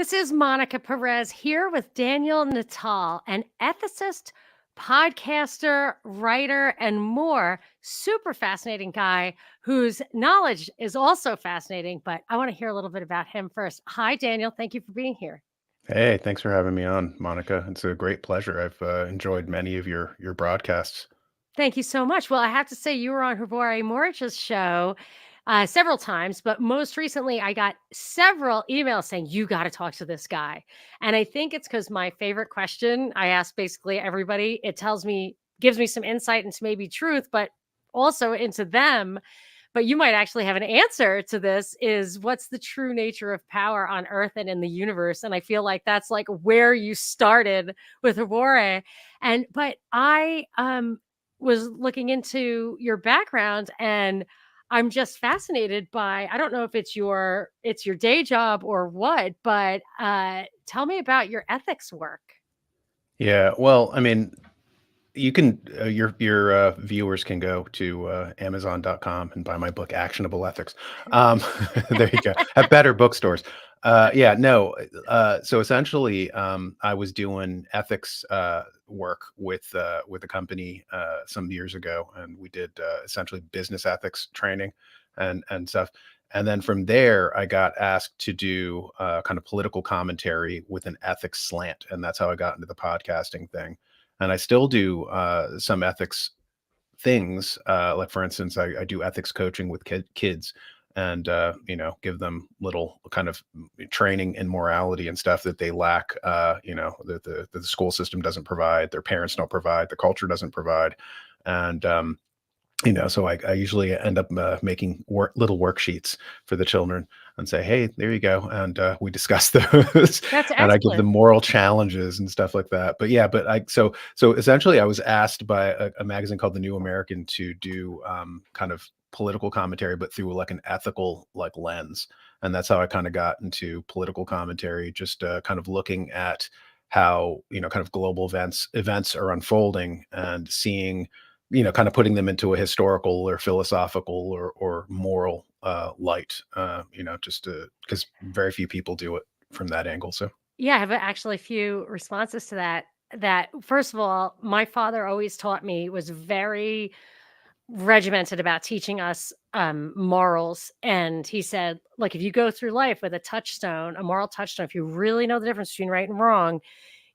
This is Monica Perez here with Daniel Natal, an ethicist, podcaster, writer, and more. Super fascinating guy whose knowledge is also fascinating, but I want to hear a little bit about him first. Hi, Daniel. Thank you for being here. Hey, thanks for having me on, Monica. It's a great pleasure. I've enjoyed many of your broadcasts. Thank you so much. Well, I have to say, you were on Havore Morish's show several times, but most recently, I got several emails saying, you got to talk to this guy. And I think it's because my favorite question I ask basically everybody, it tells me, gives me some insight into maybe truth, but also into them. But you might actually have an answer to this is what's the true nature of power on earth and in the universe? And I feel like that's like where you started with Havore. But I was looking into your background and I'm just fascinated by I don't know if it's your day job or what, but tell me about your ethics work. Yeah, well, I mean, you can your viewers can go to Amazon.com and buy my book, Actionable Ethics. Um, there you go. At better bookstores. Yeah, no. So essentially, I was doing ethics work with a company some years ago, and we did essentially business ethics training and stuff. And then from there, I got asked to do kind of political commentary with an ethics slant, and that's how I got into the podcasting thing. And I still do some ethics things. Like for instance, I do ethics coaching with kids, and give them little kind of training in morality and stuff that they lack. That the school system doesn't provide, their parents don't provide, the culture doesn't provide, and so I usually end up making little worksheets for the children and say, "Hey, there you go," and we discuss those, That's and I give them excellent. moral challenges and stuff like that. But yeah, but so essentially, I was asked by a magazine called The New American to do kind of political commentary, but through like an ethical like lens, and that's how I kind of got into political commentary, just kind of looking at how kind of global events are unfolding and seeing kind of putting them into a historical or philosophical or moral light, just because very few people do it from that angle. So, Yeah, I have actually a few responses to that. That first of all, my father always taught me was very regimented about teaching us morals. And he said, like, if you go through life with a touchstone, a moral touchstone, if you really know the difference between right and wrong,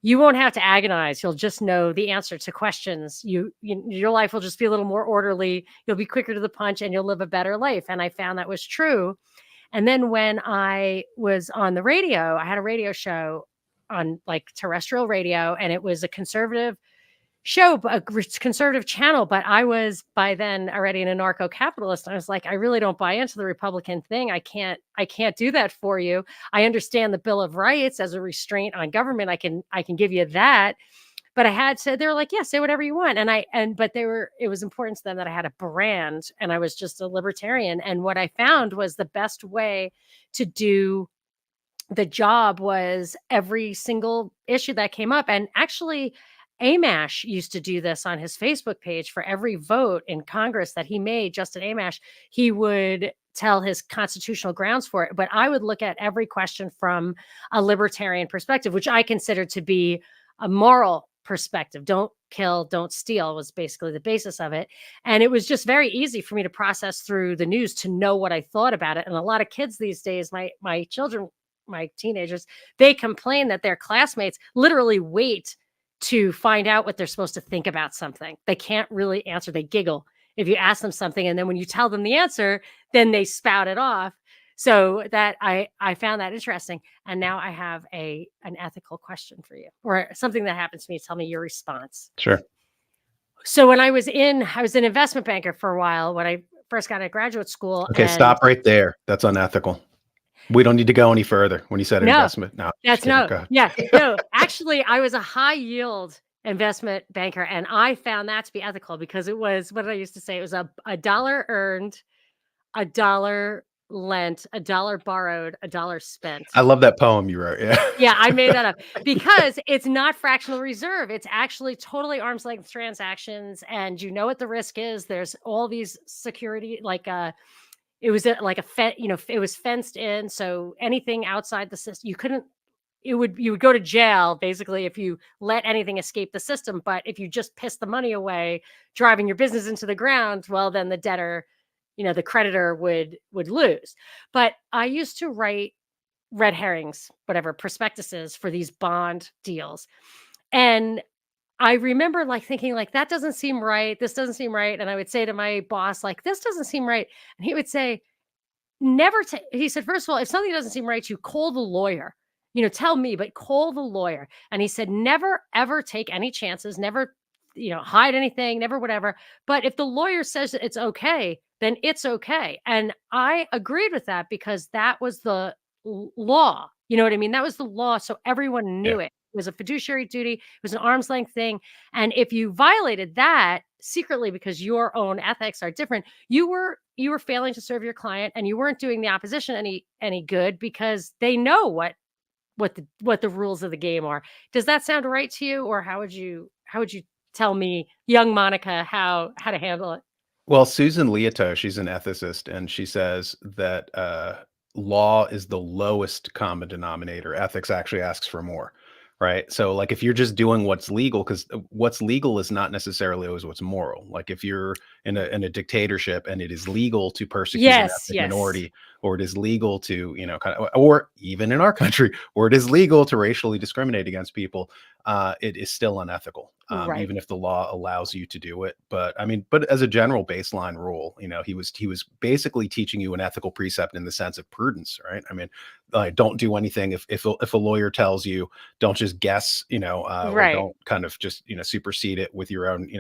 you won't have to agonize. You'll just know the answer to questions. Your life will just be a little more orderly. You'll be quicker to the punch and you'll live a better life. And I found that was true. And then when I was on the radio, I had a radio show on like terrestrial radio, and it was a conservative show, a conservative channel. But I was by then already an anarcho-capitalist. I was like, I really don't buy into the Republican thing. I can't do that for you. I understand the Bill of Rights as a restraint on government. I can give you that. But I had to, they were like, yeah, say whatever you want. But it was important to them that I had a brand and I was just a libertarian. And what I found was the best way to do the job was every single issue that came up. And actually, Amash used to do this on his Facebook page for every vote in Congress that he made, Justin Amash, he would tell his constitutional grounds for it. But I would look at every question from a libertarian perspective, which I consider to be a moral perspective. Don't kill, don't steal was basically the basis of it. And it was just very easy for me to process through the news to know what I thought about it. And a lot of kids these days, my children, my teenagers, they complain that their classmates literally wait to find out what they're supposed to think about something. They can't really answer. They giggle if you ask them something. And then when you tell them the answer, then they spout it off. So that I found that interesting. And now I have an ethical question for you or something that happens to me. Tell me your response. sure. So when I was an investment banker for a while when I first got out of graduate school. Okay, And stop right there. That's unethical. We don't need to go any further. When you said no, investment, no, just that's kidding. no, Go yeah, ahead. no. Actually, I was a high yield investment banker, and I found that to be ethical because it was what did I used to say? It was a dollar earned, a dollar lent, a dollar borrowed, a dollar spent. I love that poem you wrote. Yeah. Yeah, I made that up because it's not fractional reserve. It's actually totally arm's length transactions, and you know what the risk is. There's all these security, it was like it was fenced in, so anything outside the system, you couldn't you would go to jail basically if you let anything escape the system. But if you just piss the money away, driving your business into the ground, well, then the debtor, the creditor would lose. But I used to write red herrings, whatever, prospectuses for these bond deals. And I remember like thinking like that doesn't seem right. This doesn't seem right. And I would say to my boss, like, this doesn't seem right. And he would say, never take he said, "First of all, if something doesn't seem right to you, call the lawyer. Tell me, but call the lawyer." And he said, "Never ever take any chances, never, hide anything, never whatever. But if the lawyer says that it's okay, then it's okay." And I agreed with that because that was the law. You know what I mean? That was the law. So everyone Yeah. knew it. It was a fiduciary duty. It was an arm's length thing. And if you violated that secretly because your own ethics are different, you were failing to serve your client, and you weren't doing the opposition any good because they know what the rules of the game are. Does that sound right to you, or how would you tell me, young Monica, how to handle it? Well, Susan Leoto, she's an ethicist, and she says that law is the lowest common denominator. Ethics actually asks for more, right? So, like, if you're just doing what's legal, because what's legal is not necessarily always what's moral. Like, if you're in a dictatorship and it is legal to persecute an Yes, ethnic yes. minority, or it is legal to, kind of, or even in our country, or it is legal to racially discriminate against people, it is still unethical, Right. even if the law allows you to do it. But I mean, but as a general baseline rule, he was basically teaching you an ethical precept in the sense of prudence, right? I mean, don't do anything if a lawyer tells you, don't just guess, or Right. don't kind of just supersede it with your own.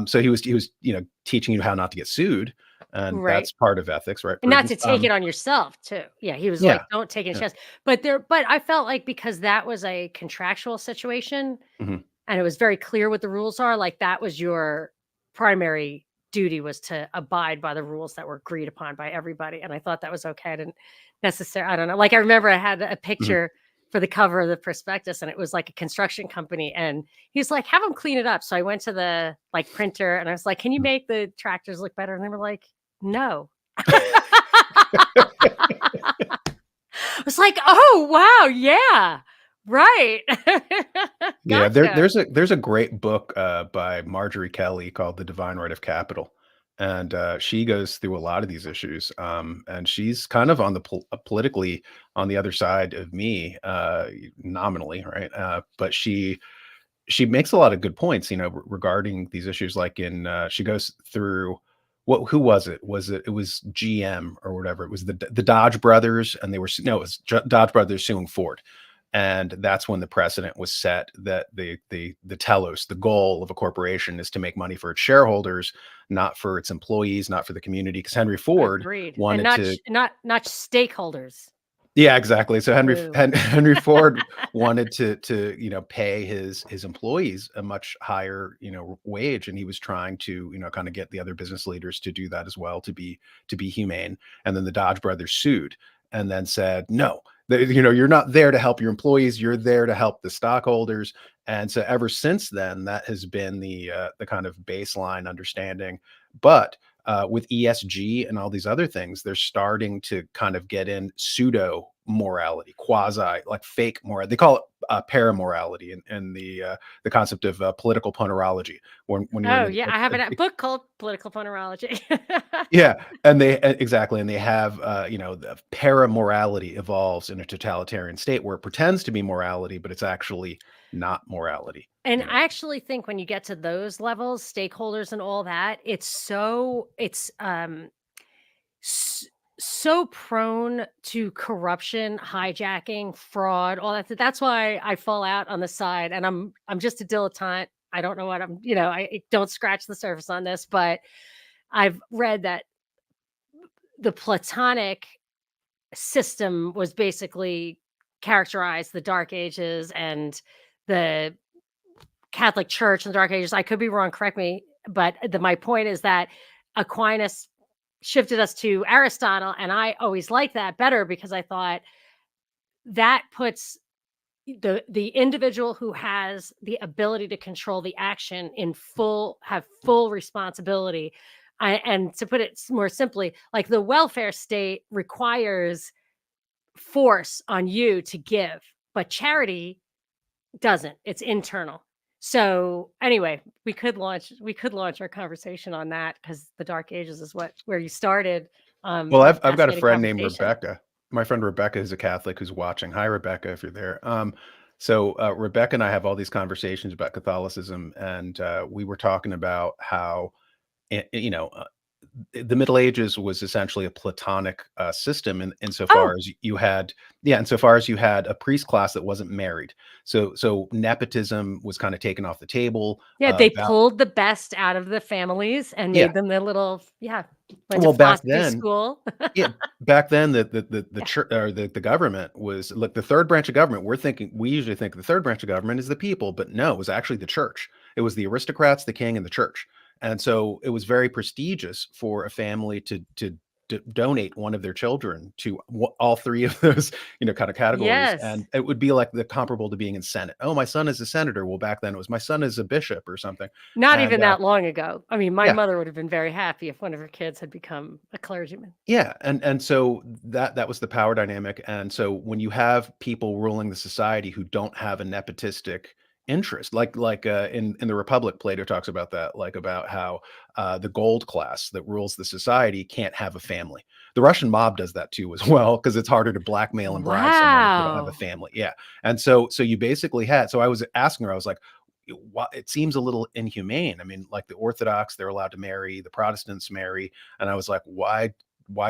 So he was teaching you how not to get sued, and Right. that's part of ethics, right? And not Prudence. to take it on yourself too. Yeah, he was like, Yeah, "Don't take any yeah, chance." But I felt like because that was a contractual situation, mhm. and it was very clear what the rules are, like, that was your primary duty, was to abide by the rules that were agreed upon by everybody, and I thought that was okay. I didn't I don't know, like, I remember I had a Mhm. picture for the cover of the prospectus, and it was, like, a construction company, and he's like, "Have them clean it up." So I went to the, like, printer, and I was like, "Can you Mhm. make the tractors look better?" And they were like, "No." I was like, "Oh, wow, yeah, right." Yeah, there, Gotcha. there's a great book by Marjorie Kelly called The Divine Right of Capital, and she goes through a lot of these issues. And she's kind of on the politically on the other side of me, nominally, right? But she makes a lot of good points, regarding these issues. Like she goes through who was it? It was GM or whatever. It was the Dodge brothers, and they were no, it was Dodge brothers suing Ford, and that's when the precedent was set that the telos, the goal of a corporation is to make money for its shareholders, not for its employees, not for the community. Because Henry Ford Agreed, and wanted to. not stakeholders. Yeah, exactly. So Boo. Henry Ford wanted to pay his employees a much higher wage, and he was trying to kind of get the other business leaders to do that as well, to be humane. And then the Dodge brothers sued and then said, no, you're not there to help your employees, you're there to help the stockholders. And so ever since then, that has been the kind of baseline understanding. But with ESG and all these other things, they're starting to kind of get in pseudo morality, quasi, like fake moral. They call it paramorality, and the concept of political ponerology. When you're in Oh, yeah, I have a book called Political Phonerology. yeah, and exactly, and they have the paramorality evolves in a totalitarian state where it pretends to be morality, but it's actually not morality. And You know. I actually think when you get to those levels, stakeholders and all that, s so prone to corruption, hijacking, fraud, all that. That's why I fall out on the side, and I'm just a dilettante. I don't know what I don't scratch the surface on this, but I've read that the Platonic system was basically characterized the Dark Ages and the Catholic Church in the Dark Ages. I could be wrong, correct me, but my point is that Aquinas shifted us to Aristotle, and I always liked that better because I thought that puts the individual who has the ability to control the action in have full responsibility. And to put it more simply, like the welfare state requires force on you to give. but charity doesn't. It's internal. So anyway, we could launch our conversation on that because the Dark Ages is where you started. Well, What a I've got a fascinating friend named conversation. Rebecca. My friend Rebecca is a Catholic who's watching. Hi, Rebecca, if you're there. So Rebecca and I have all these conversations about Catholicism, and we were talking about how you know the Middle Ages was essentially a Platonic system in insofar Oh, as you had, yeah, insofar as you had a priest class that wasn't married. So nepotism was kind of taken off the table. yeah, they pulled the best out of the families and Yeah. made them the little, yeah, went to Well, back philosophy then, school. yeah, back then the Yeah. church or the government was like the third branch of government. We usually think the third branch of government is the people, but no, it was actually the church. It was the aristocrats, the king, and the church. And so it was very prestigious for a family to donate one of their children to all three of those, kind of categories. Yes. And it would be like the comparable to being in Senate. Oh, my son is a senator. Well, back then it was my son is a bishop or something. Not And even that long ago. I mean, my yeah, mother would have been very happy if one of her kids had become a clergyman. yeah, and so that was the power dynamic, and so when you have people ruling the society who don't have a nepotistic interest, in the Republic, Plato talks about that, like about how the gold class that rules the society can't have a family. The Russian mob does that too as well because it's harder to blackmail and bribe someone if they don't have a Wow. family. Yeah, and so you basically had. So I was asking her, I was like, it seems a little inhumane. I mean, like the Orthodox, they're allowed to marry, the Protestants marry, and I was like, why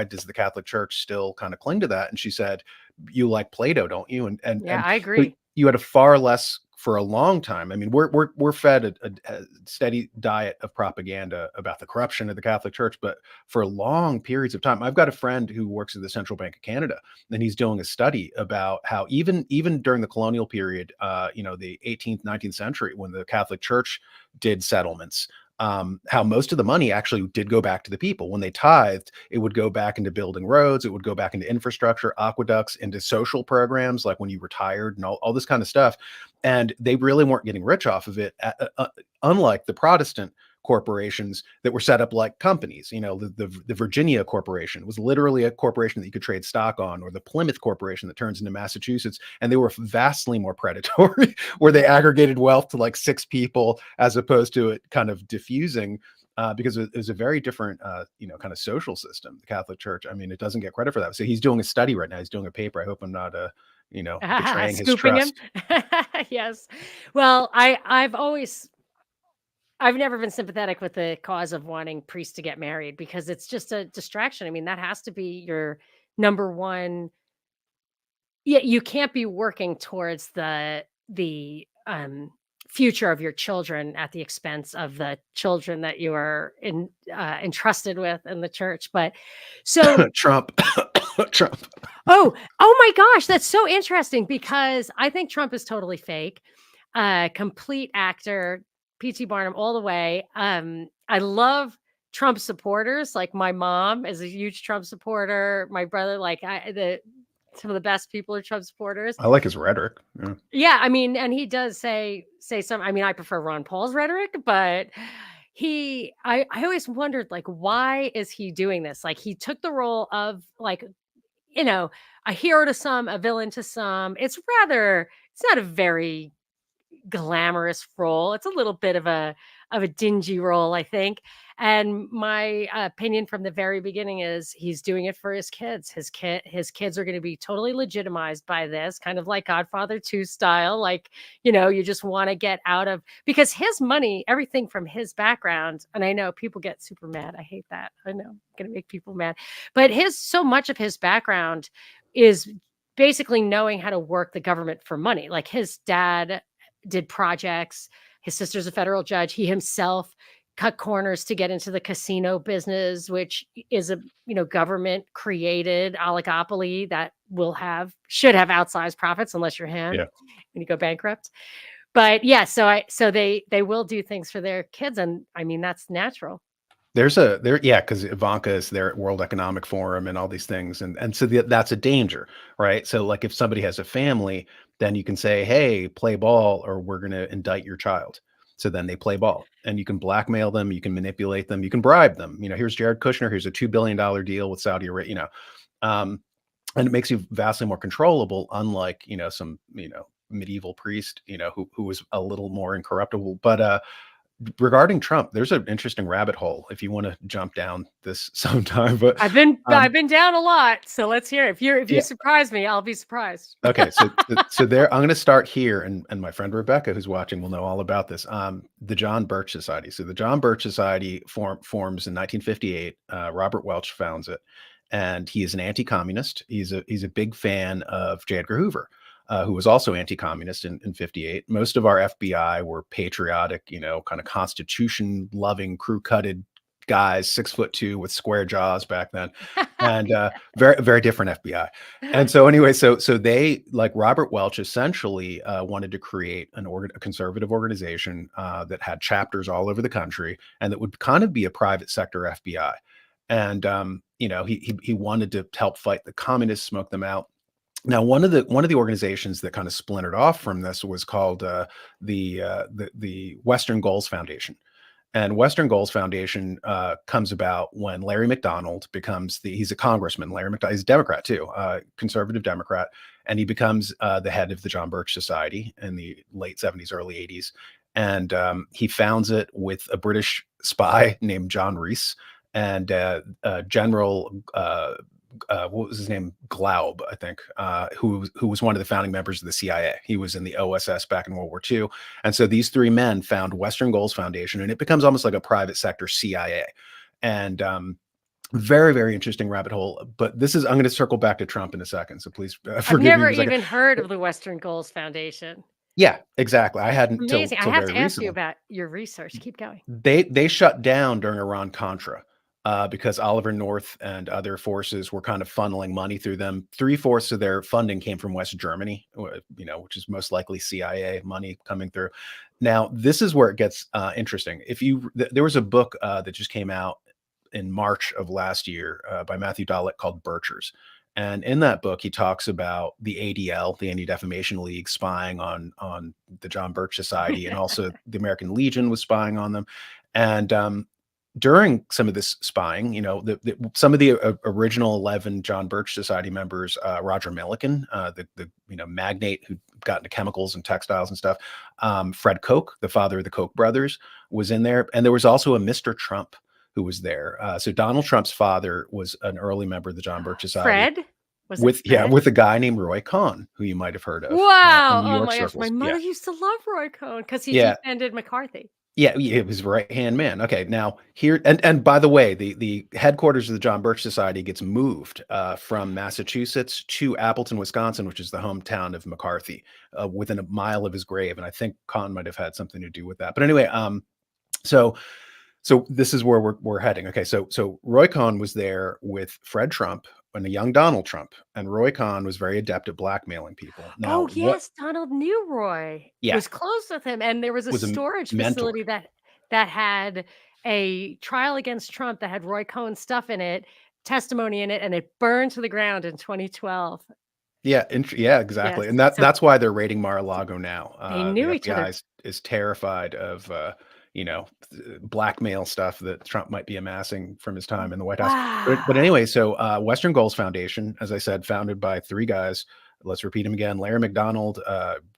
does the Catholic Church still kind of cling to that? And she said, you like Plato, don't you? Yeah, And I so agree. you had a far less for a long time. I mean, we're fed a steady diet of propaganda about the corruption of the Catholic Church, but for long periods of time, I've got a friend who works at the Central Bank of Canada, and he's doing a study about how even during the colonial period, the 18th, 19th century, when the Catholic Church did settlements, how most of the money actually did go back to the people. When they tithed, it would go back into building roads, it would go back into infrastructure, aqueducts, into social programs, like when you retired and all this kind of stuff. And they really weren't getting rich off of it, unlike the Protestant corporations that were set up like companies. The Virginia Corporation was literally a corporation that you could trade stock on, or the Plymouth Corporation that turns into Massachusetts, and they were vastly more predatory, where they aggregated wealth to like six people as opposed to it kind of diffusing. Because it was a very different, kind of social system. The Catholic Church, I mean, it doesn't get credit for that. So he's doing a study right now. He's doing a paper. I hope I'm not, betraying his Scooping him. trust. Yes. Well, I've never been sympathetic with the cause of wanting priests to get married because it's just a distraction. I mean, that has to be your number one. Yeah, you can't be working towards the future of your children at the expense of the children that you are entrusted with in the church. But so, Trump, Trump. oh my gosh, that's so interesting because I think Trump is totally fake, complete actor, P.T. Barnum all the way. I love Trump supporters. Like my mom is a huge Trump supporter. My brother, some of the best people are Trump supporters. I like his rhetoric. Yeah. Yeah, I mean, and he does say some. I mean, I prefer Ron Paul's rhetoric, but I always wondered, like, why is he doing this? Like, he took the role of, like, you know, a hero to some, a villain to some. It's not a very glamorous role. It's a little bit of a dingy role, I think. And my opinion from the very beginning is he's doing it for his kids. His kids are going to be totally legitimized by this, kind of like Godfather 2 style. Like, you just want to get out of because his money, everything from his background, and I know people get super mad. I hate that. I know I'm gonna make people mad. But his so much of his background is basically knowing how to work the government for money. Like his dad did projects. His sister's a federal judge. He himself cut corners to get into the casino business, which is a government created oligopoly that should have outsized profits unless you're him Yeah. when you go bankrupt. But yeah, so they will do things for their kids, and I mean that's natural. Yeah, because Ivanka is there at World Economic Forum and all these things, and so that's a danger, right? So like if somebody has a family, then you can say, hey, play ball, or we're going to indict your child. So then they play ball, and you can blackmail them, you can manipulate them, you can bribe them. Here's Jared Kushner, here's a $2 billion deal with Saudi Arabia. Um, and it makes you vastly more controllable, unlike, some, medieval priest, who was a little more incorruptible. But regarding Trump, there's an interesting rabbit hole if you want to jump down this sometime. But I've um, been down a lot, so let's hear it. If you yeah, surprise me, I'll be surprised. okay. So there, I'm going to start here, and my friend Rebecca, who's watching, will know all about this. The John Birch Society. So the John Birch Society forms in 1958. Robert Welch founds it, and he is an anti-communist. He's a big fan of J. Edgar Hoover. Who was also anti-communist in 58. Most of our FBI were patriotic, kind of constitution-loving, crew-cutted guys, 6'2" with square jaws back then, and very, very different FBI. And so anyway, so they, like Robert Welch, essentially wanted to create a conservative organization that had chapters all over the country, and that would kind of be a private sector FBI. And he wanted to help fight the communists, smoke them out. Now, one of the organizations that kind of splintered off from this was called the Western Goals Foundation. And Western Goals Foundation comes about when Larry McDonald he's a congressman. Larry McDonald, he's a Democrat too, conservative Democrat, and he becomes the head of the John Birch Society in the late 70s, early 80s. And he founds it with a British spy named John Rees and General what was his name? Glaub, I think, who was one of the founding members of the CIA. He was in the OSS back in World War II. And so these three men found Western Goals Foundation, and it becomes almost like a private sector CIA. And very, very interesting rabbit hole. But I'm going to circle back to Trump in a second. So please I've forgive me never for a second. even heard of the Western Goals Foundation. Yeah, exactly. I hadn't Amazing. I till have very to ask you recently. about your research. Keep going. They shut down during Iran-Contra, because Oliver North and other forces were kind of funneling money through them. 3/4 of their funding came from West Germany, which is most likely CIA money coming through. Now, this is where it gets interesting. There was a book that just came out in March of last year by Matthew Dollett called Birchers. And in that book, he talks about the ADL, the Anti-Defamation League, spying on the John Birch Society, and also the American Legion was spying on them. And during some of this spying, some of the original 11 John Birch Society members, Roger Milliken, the magnate who got into chemicals and textiles and stuff, Fred Koch, the father of the Koch brothers, was in there, and there was also a Mr. Trump who was there. So Donald Trump's father was an early member of the John Birch Society, Fred? Was it Fred? with a guy named Roy Cohn, who you might have heard of in Wow. New Oh York my gosh. My circles. Yeah, mother used to love Roy Cohn because he yeah. defended McCarthy. Yeah, it was right-hand man. Okay, now here, and by the way, the headquarters of the John Birch Society gets moved from Massachusetts to Appleton, Wisconsin, which is the hometown of McCarthy, within a mile of his grave, and I think Con might have had something to do with that. But anyway, so this is where we're heading. Okay, so Roy Cohn was there with Fred Trump and a young Donald Trump, and Roy Cohn was very adept at blackmailing people. Now, Oh, yes, Donald Newroy yeah, was close with him, and there was a was a storage mentor. facility that had a trial against Trump that had Roy Cohn stuff in it, testimony in it, and it burned to the ground in 2012. Yeah, yeah, Yes, exactly, and so that's why they're raiding Mar-a-Lago now. they The knew each FBI other. is terrified of, blackmail stuff that Trump might be amassing from his time in the White House. But Wow. anyway, so, Western Goals Foundation, as I said, founded by 3 guys. Let's repeat them again: Larry McDonald,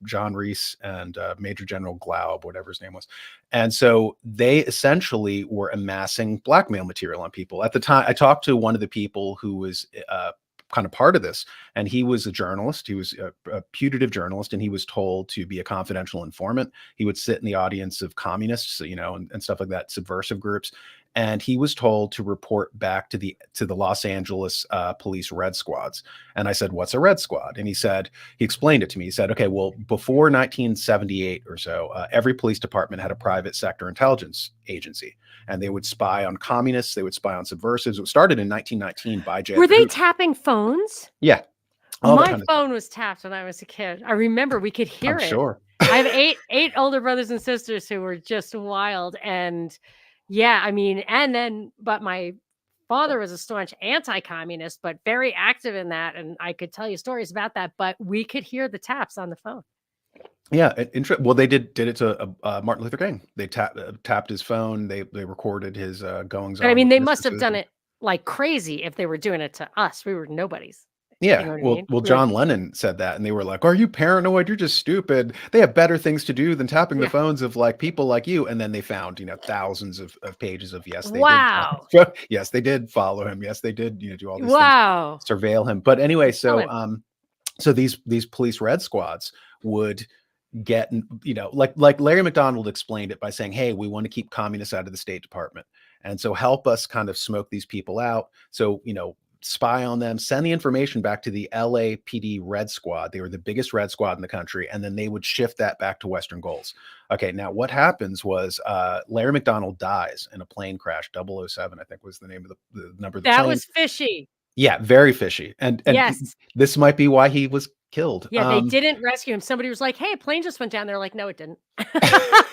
John Rees, and, Major General Glaub, whatever his name was. And so they essentially were amassing blackmail material on people. At the time, I talked to one of the people who was, kind of part of this, and he was a journalist. He was a putative journalist, and he was told to be a confidential informant. He would sit in the audience of communists, and stuff like that, subversive groups. And he was told to report back to the Los Angeles police red squads. And I said, "What's a red squad?" And he explained it to me. He said, "Okay, well, before 1978 or so, every police department had a private sector intelligence agency, and they would spy on communists. They would spy on subversives. It started in 1919 by J. Were Edgar they Hoover. tapping phones? Yeah, all that My kind of stuff. phone was tapped when I was a kid. I remember we could I'm hear it. sure." I have eight older brothers and sisters who were just wild, and yeah, I mean, but my father was a staunch anti-communist, but very active in that, and I could tell you stories about that, but we could hear the taps on the phone. Yeah, well, they did it to Martin Luther King. They tapped his phone. They recorded his goings But I on mean, with they must have businesses. done it like crazy if they were doing it to us. We were nobodies. Yeah. You know what I Well, mean? Yeah. John Lennon said that, and they were like, "Are you paranoid? You're just stupid. They have better things to do than tapping the Yeah. phones of like people like you." And then they found, thousands of pages of yes, they did. Wow. Yes, they did follow him. Yes, they did, do all these things, Wow. surveil him. But anyway, And kill so him. so these police red squads would get, like Larry McDonald explained it by saying, "Hey, we want to keep communists out of the State Department, and so help us kind of smoke these people out. So, spy on them, send the information back to the LAPD Red Squad. They were the biggest Red Squad in the country, and then they would shift that back to Western goals." Okay, now what happens was Larry McDonald dies in a plane crash. 007, I think, was the name of the number of the That plane. was fishy. Yeah, very fishy, and Yes. this might be why he was killed. Yeah, they didn't rescue him. Somebody was like, "Hey, a plane just went down." They're like, "No, it didn't." I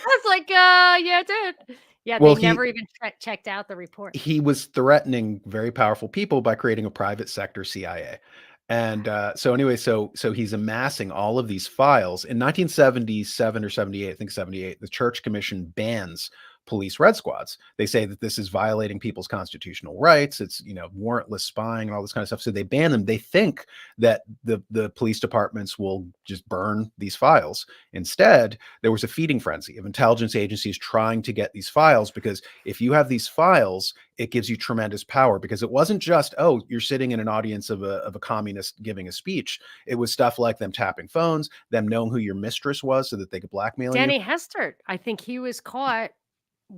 was like, yeah, it did." Yeah, they Well, never even checked out the report. he was threatening very powerful people by creating a private sector CIA. And so anyway, so he's amassing all of these files. In 1977 or 78, I think 78, the Church Commission bans police red squads. They say that this is violating people's constitutional rights. It's, warrantless spying and all this kind of stuff. So they ban them. They think that the police departments will just burn these files. Instead, there was a feeding frenzy of intelligence agencies trying to get these files, because if you have these files, it gives you tremendous power. Because it wasn't just, oh, you're sitting in an audience of a communist giving a speech. It was stuff like them tapping phones, them knowing who your mistress was so that they could blackmail you. Danny Hestert, I think he was caught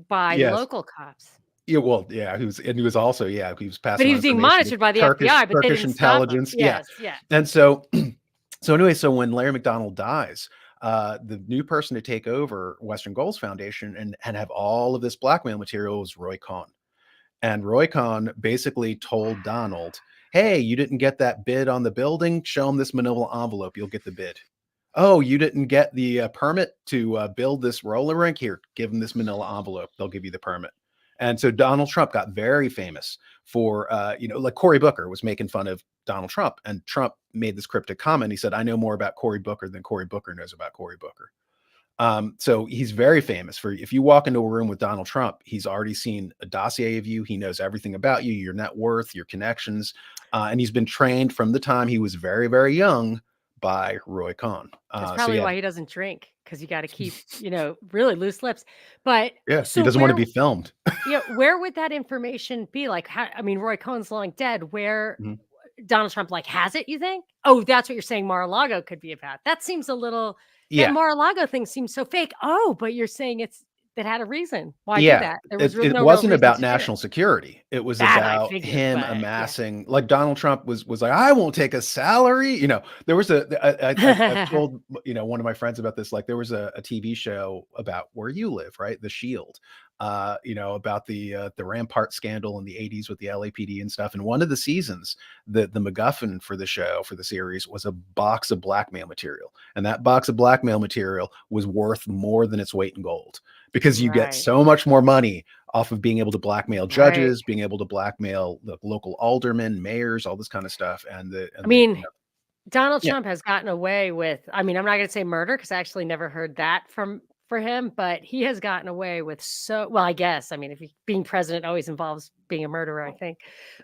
by Yes. local cops. Yeah, well, yeah, he was also, he was But passing he on was being information to monitored by the Turkish FBI, but they didn't stop him. intelligence. Yeah. Yes, yes. And so so anyway, so when Larry McDonald dies, the new person to take over Western Goals Foundation and have all of this blackmail material was Roy Cohn. And Roy Cohn basically told Donald, "Hey, you didn't get that bid on the building? Show him this manila envelope. You'll get the bid. Oh, you didn't get the permit to build this roller rink? Here, give them this manila envelope. They'll give you the permit." And so Donald Trump got very famous for, like Cory Booker was making fun of Donald Trump. And Trump made this cryptic comment. He said, "I know more about Cory Booker than Cory Booker knows about Cory Booker." So he's very famous for, if you walk into a room with Donald Trump, he's already seen a dossier of you. He knows everything about you, your net worth, your connections. And he's been trained from the time he was very, very young by Roy Cohn. That's So probably yeah, why he doesn't drink, because you gotta keep, really loose lips. But yeah, he so doesn't want to be filmed. where would that information be? Like, how I mean, Roy Cohn's long dead. Where Mhm. Donald Trump, like, has it, you think? Oh, that's what you're saying Mar-a-Lago could be about. That seems a little that Yeah, Mar-a-Lago thing seems so fake. Oh, but you're saying it had a reason. Why do yeah. that? There was It no real wasn't reason about to do it. national security. It was That I about figured, him but yeah. amassing, like Donald Trump was like, "I won't take a salary." There was I've told, one of my friends about this. Like there was a TV show about where you live, right? The Shield, about the Rampart scandal in the 80s with the LAPD and stuff. And one of the seasons, the MacGuffin for the show, for the series, was a box of blackmail material. And that box of blackmail material was worth more than its weight in gold, because you get Right. so much more money off of being able to blackmail Right. judges, being able to blackmail the local aldermen, mayors, all this kind of stuff. And I mean, the Donald yeah, Trump has gotten away with, I mean, I'm not gonna say murder, because I actually never heard that for him, but he has gotten away with well, I guess, I mean, if being president always involves being a murderer, I think.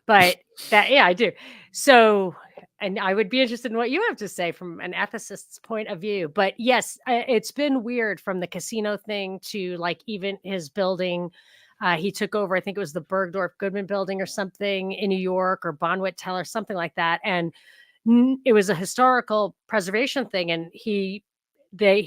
But yeah, I do. So, and I would be interested in what you have to say from an ethicist's point of view. But yes, it's been weird, from the casino thing to, like, even his building. He took over, I think it was the Bergdorf Goodman building or something in New York, or Bonwit Teller, something like that. And it was a historical preservation thing, and he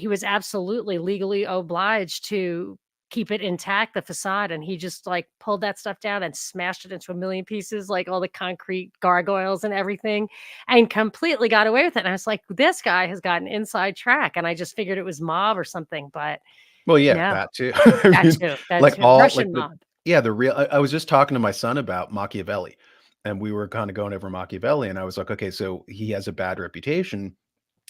was absolutely legally obliged to keep it intact, the facade, and he just, like, pulled that stuff down and smashed it into a million pieces, like all the concrete gargoyles and everything, and completely got away with it. And I was like, "This guy has got an inside track," and I just figured it was mob or something, but well, yeah, no, that too. I mean, that like too, all like Russian the mob. yeah, the real. I was just talking to my son about Machiavelli, and we were kind of going over Machiavelli, and I was like, okay, so he has a bad reputation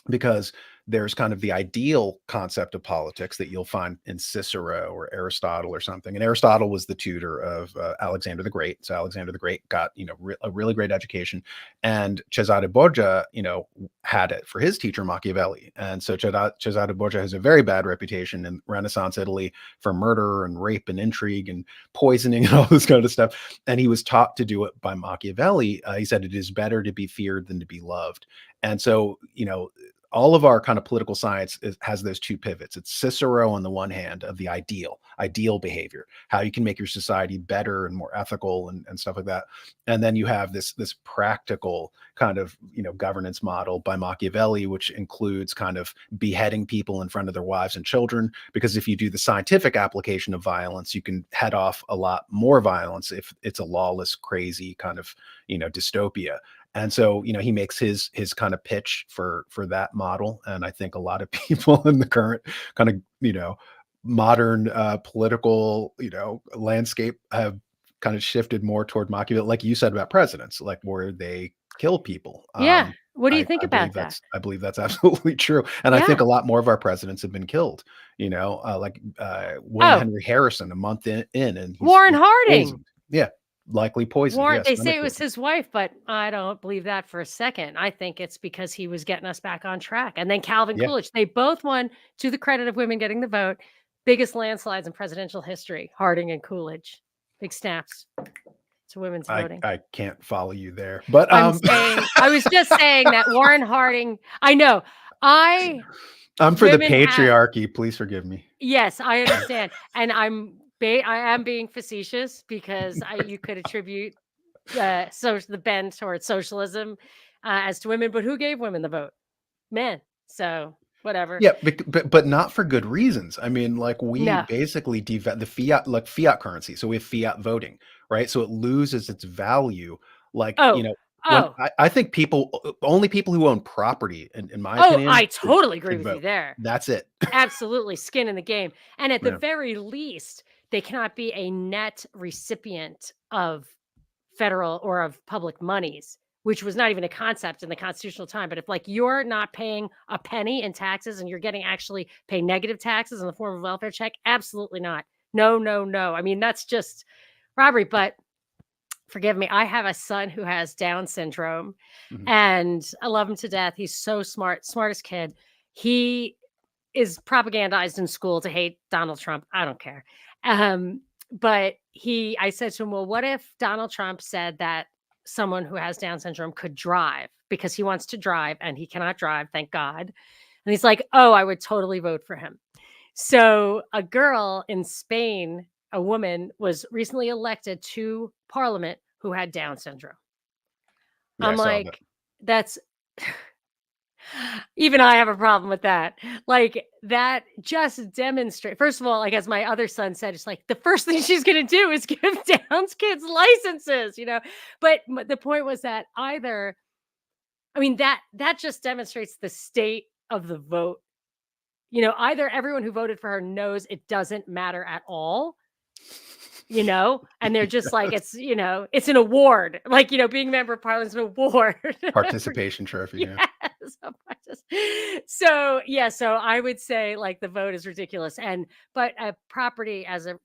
because there's kind of the ideal concept of politics that you'll find in Cicero or Aristotle or something. And Aristotle was the tutor of Alexander the Great. So Alexander the Great got, a really great education, and Cesare Borgia, had it for his teacher Machiavelli. And so Cesare Borgia has a very bad reputation in Renaissance Italy for murder and rape and intrigue and poisoning and all this kind of stuff. And he was taught to do it by Machiavelli. He said, it is better to be feared than to be loved. And so, all of our kind of political science has those two pivots. It's Cicero on the one hand of the ideal behavior, how you can make your society better and more ethical and stuff like that. And then you have this practical kind of, governance model by Machiavelli, which includes kind of beheading people in front of their wives and children. Because if you do the scientific application of violence, you can head off a lot more violence if it's a lawless, crazy kind of, dystopia. And so, he makes his kind of pitch for that model. And I think a lot of people in the current kind of, modern political, landscape have kind of shifted more toward Machiavelli, like you said about presidents, like where they kill people. Yeah. What do you think I about believe that? I believe that's absolutely true. And I think Yeah. a lot more of our presidents have been killed, like William Oh, Henry Harrison a month in and Warren he's Harding. poisoned. Yeah. Likely poisoned. Warren, Yes. they say it was his wife, but I don't believe that for a second. I think it's because he was getting us back on track. And then Calvin Yeah. Coolidge, they both won, to the credit of women getting the vote, biggest landslides in presidential history, Harding and Coolidge. Big snaps to women's voting. I can't follow you there, but I was just saying that Warren Harding, I know. I'm for the women patriarchy. Please forgive me. Yes, I understand. And I am being facetious because you could attribute the bend towards socialism as to women, but who gave women the vote? Men. So whatever. Yeah, but not for good reasons. I mean, like we No. basically the fiat currency. So we have fiat voting, right? So it loses its value. Like, I think only people who own property, in my opinion. I totally agree could with you vote. there. That's it. Absolutely skin in the game. And at the Yeah. very least, they cannot be a net recipient of federal or of public monies, which was not even a concept in the constitutional time. But if like you're not paying a penny in taxes and you're getting actually pay negative taxes in the form of a welfare check, absolutely not. No, no, no. I mean, that's just robbery. But forgive me, I have a son who has Down syndrome, Mhm. and I love him to death. He's so smart, smartest kid. He is propagandized in school to hate Donald Trump. I don't care. But I said to him, well, what if Donald Trump said that someone who has Down syndrome could drive because he wants to drive and he cannot drive, thank God. And he's like, oh, I would totally vote for him. So a girl in Spain, a woman, was recently elected to parliament who had Down syndrome. Yeah, I I'm saw like, that. that's even I have a problem with that. Like that just demonstrate. First of all, like as my other son said, it's like the first thing she's going to do is give Down's kids licenses, But the point was that that just demonstrates the state of the vote. Either everyone who voted for her knows it doesn't matter at all, and they're just like, it's an award, like, being a member of parliament is an award. Participation trophy. Yeah. Yes. So I would say like the vote is ridiculous, but property as a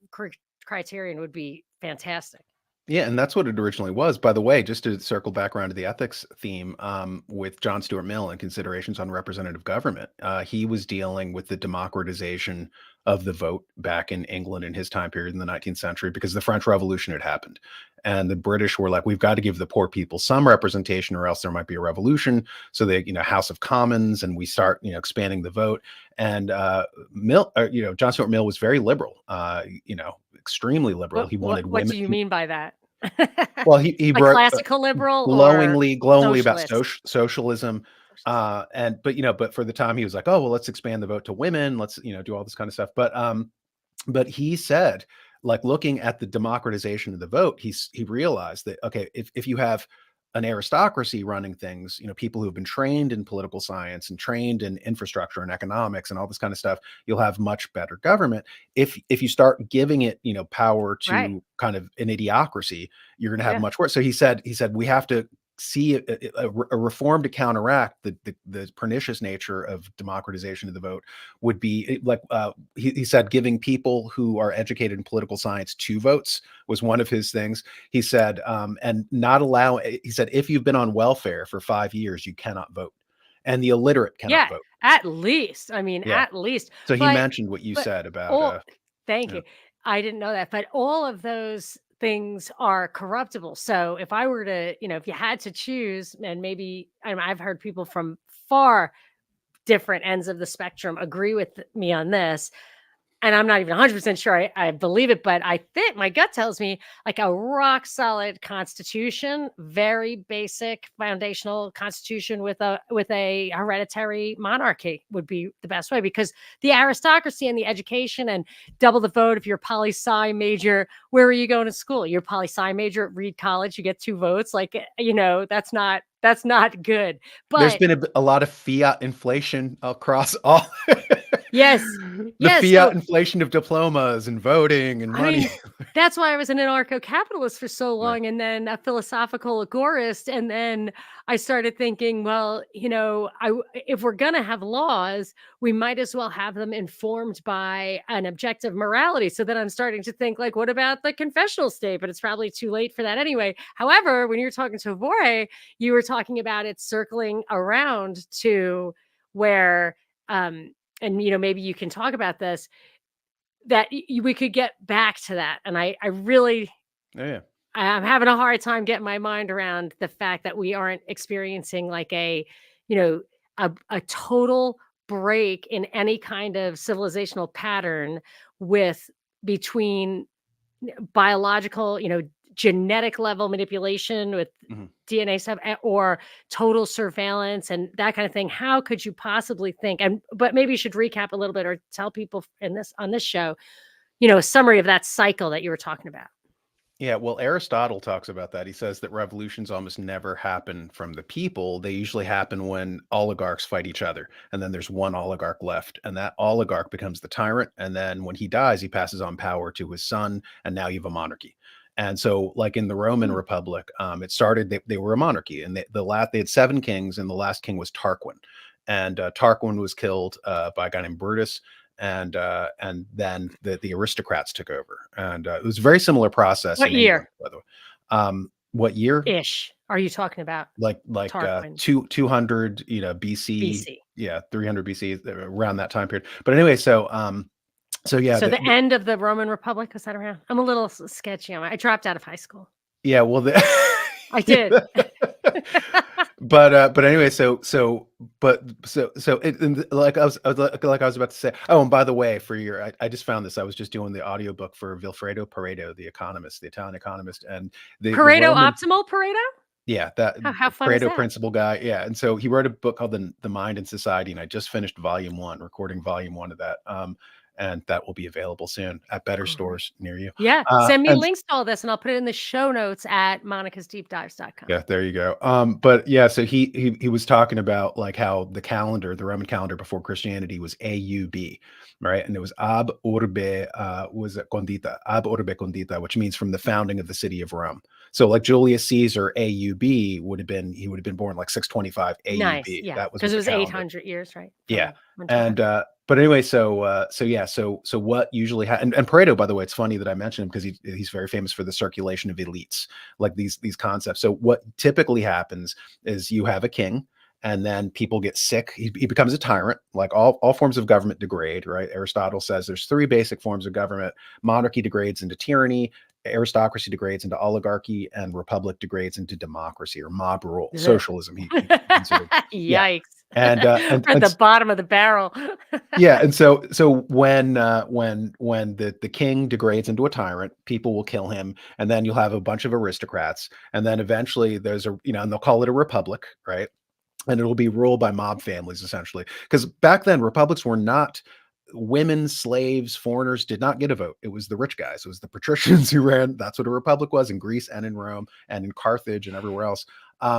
criterion would be fantastic. Yeah, and that's what it originally was. By the way, just to circle back around to the ethics theme, with John Stuart Mill and considerations on representative government, he was dealing with the democratization of the vote back in England in his time period in the 19th century because the French Revolution had happened. And the British were like, we've got to give the poor people some representation or else there might be a revolution. So they, House of Commons, and we start, expanding the vote. And John Stuart Mill was very liberal, extremely liberal. He wanted What women. do you mean by that? Well, he like wrote classical liberal glowingly about socialist? socialism. But for the time he was like, oh, well, let's expand the vote to women. Let's, do all this kind of stuff. But he said, like looking at the democratization of the vote, he realized that, okay, if you have an aristocracy running things, people who have been trained in political science and trained in infrastructure and economics and all this kind of stuff, you'll have much better government. If you start giving it, power to Right. kind of an idiocracy, you're going to have much worse. So he said we have to see a reform to counteract the pernicious nature of democratization of the vote would be like he said giving people who are educated in political science 2 votes was one of his things. He said and not allow. He said if you've been on welfare for 5 years, you cannot vote, and the illiterate cannot Yeah, vote. at least. I mean, Yeah. at least. So he But mentioned what you but said about all thank yeah. you. I didn't know that, but all of those things are corruptible. So if I were to, if you had to choose, and maybe I've heard people from far different ends of the spectrum agree with me on this, and I'm not even 100% sure I believe it, but I think my gut tells me like a rock solid constitution, very basic foundational constitution with a hereditary monarchy would be the best way, because the aristocracy and the education and double the vote if you're poli sci major. Where are you going to school? You're poli sci major at Reed College, you get 2 votes. Like, that's not good. There's But been a lot of fiat inflation across all yes, the yes. fiat So inflation of diplomas and voting and I money. mean, that's why I was an anarcho-capitalist for so Yeah. long, and then a philosophical agorist, and then I started thinking, well, if we're gonna have laws, we might as well have them informed by an objective morality. So then I'm starting to think, like, what about the confessional state? But it's probably too late for that anyway. However, when you're talking to Vore, you were talking about it circling around to where, and maybe you can talk about this, that we could get back to that. And I really, Oh, yeah. I'm having a hard time getting my mind around the fact that we aren't experiencing like you know, a total break in any kind of civilizational pattern with between biological, genetic level manipulation with Mhm. DNA stuff, or total surveillance and that kind of thing. How could you possibly think? But maybe you should recap a little bit or tell people on this show, a summary of that cycle that you were talking about. Yeah, well, Aristotle talks about that. He says that revolutions almost never happen from the people. They usually happen when oligarchs fight each other, and then there's one oligarch left, and that oligarch becomes the tyrant. And then when he dies, he passes on power to his son, and now you have a monarchy. And so, like in the Roman Hmm. Republic, it started. They were a monarchy, and they had 7 kings, and the last king was Tarquin, and Tarquin was killed by a guy named Brutus, and then the aristocrats took over, and it was a very similar process What in England, year by the way. What year? ish are you talking about? Like Tarquin, 200, BC, BC. yeah, 300 BC, around that time period. But anyway, so yeah, So the end of the Roman Republic, was that around? I'm a little sketchy on it. I dropped out of high school. yeah, well, I did. but anyway, and like I was about to say. Oh, and by the way, I just found this. I was just doing the audiobook for Vilfredo Pareto, the economist, the Italian economist, and the Pareto Roman. optimal Pareto? Yeah, that How fun is Pareto that? principle guy. Yeah, and so he wrote a book called the Mind and Society, and I just finished volume 1, recording volume 1 of that. And that will be available soon at better Great. stores near you. Yeah, send me And links to all this, and I'll put it in the show notes at monicasdeepdives.com. yeah, there you go. But yeah, so he was talking about like how the Roman calendar before Christianity was AUB, right? And it was ab urbe condita, which means from the founding of the city of Rome. So like Julius Caesar AUB he would have been born like 625 Nice, AUB. yeah, That was because what it the was calendar. 800 years, right, Yeah. from when Tyler. And but anyway, so what usually and Pareto, by the way, it's funny that I mentioned him because he's very famous for the circulation of elites, like these concepts. So what typically happens is you have a king, and then people get sick. He becomes a tyrant. Like all forms of government degrade, right? Aristotle says there's 3 basic forms of government. Monarchy degrades into tyranny, aristocracy degrades into oligarchy, and republic degrades into democracy or mob rule, Ugh. socialism. He considered, yeah. Yikes. And We're at the bottom of the barrel. yeah, and so when the king degrades into a tyrant, people will kill him, and then you'll have a bunch of aristocrats, and then eventually there's and they'll call it a republic, right? And it'll be ruled by mob families essentially, because back then republics were not. Women, slaves, foreigners did not get a vote. It was the rich guys. It was the patricians who ran. That's what a republic was in Greece and in Rome and in Carthage and everywhere else.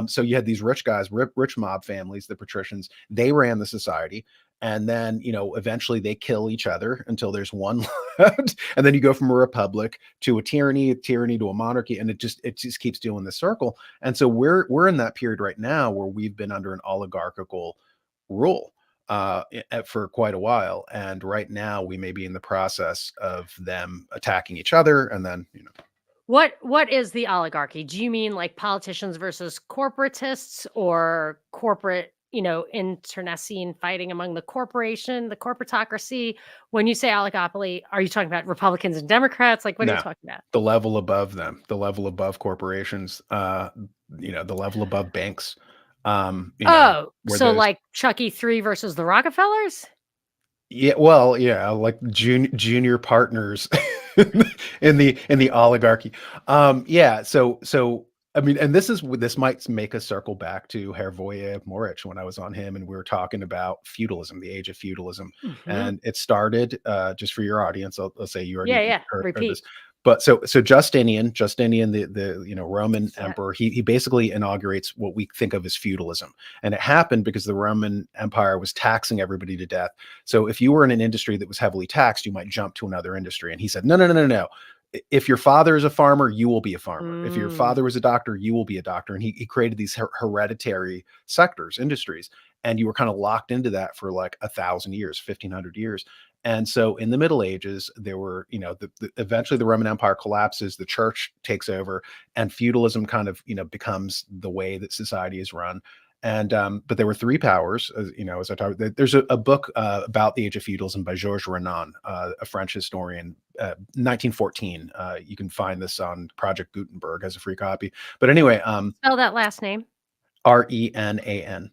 So you had these rich guys, rich mob families, the patricians. They ran the society, And then, eventually they kill each other until there's one left. And then you go from a republic to a tyranny to a monarchy, and it just keeps doing the circle. And so we're in that period right now where we've been under an oligarchical rule for quite a while. And right now we may be in the process of them attacking each other, and then What is the oligarchy? Do you mean like politicians versus corporatists, or corporate, internecine fighting among the corporation, the corporatocracy? When you say oligopoly, are you talking about Republicans and Democrats? Like, what are you no, talking about? the level above them, the level above corporations, the level above banks, Oh, where so those. like Chucky 3 versus the Rockefellers? Yeah, well, yeah, like junior partners in the oligarchy. Yeah, so I mean, and this might make us circle back to Hervoye Moritz when I was on him, and we were talking about feudalism, the age of feudalism, Mhm. and it started just for your audience. I'll say you Yeah, already yeah. heard this, Repeat. but so Justinian, the Roman Yeah. emperor, he basically inaugurates what we think of as feudalism, and it happened because the Roman Empire was taxing everybody to death. So if you were in an industry that was heavily taxed, you might jump to another industry. And he said, no, no, no, no, no. If your father is a farmer, you will be a farmer. If your Mm. father was a doctor, you will be a doctor. And he created these hereditary sectors, industries. And you were kind of locked into that for like 1,000 years, 1,500 years. And so in the Middle Ages, there were, eventually the Roman Empire collapses, the church takes over, and feudalism kind of, becomes the way that society is run. And but there were three powers, as I talked. There's a book about the age of feudalism by Georges Renan, a French historian, 1914. You can find this on Project Gutenberg as a free copy. But anyway, Spell that last name. Renan.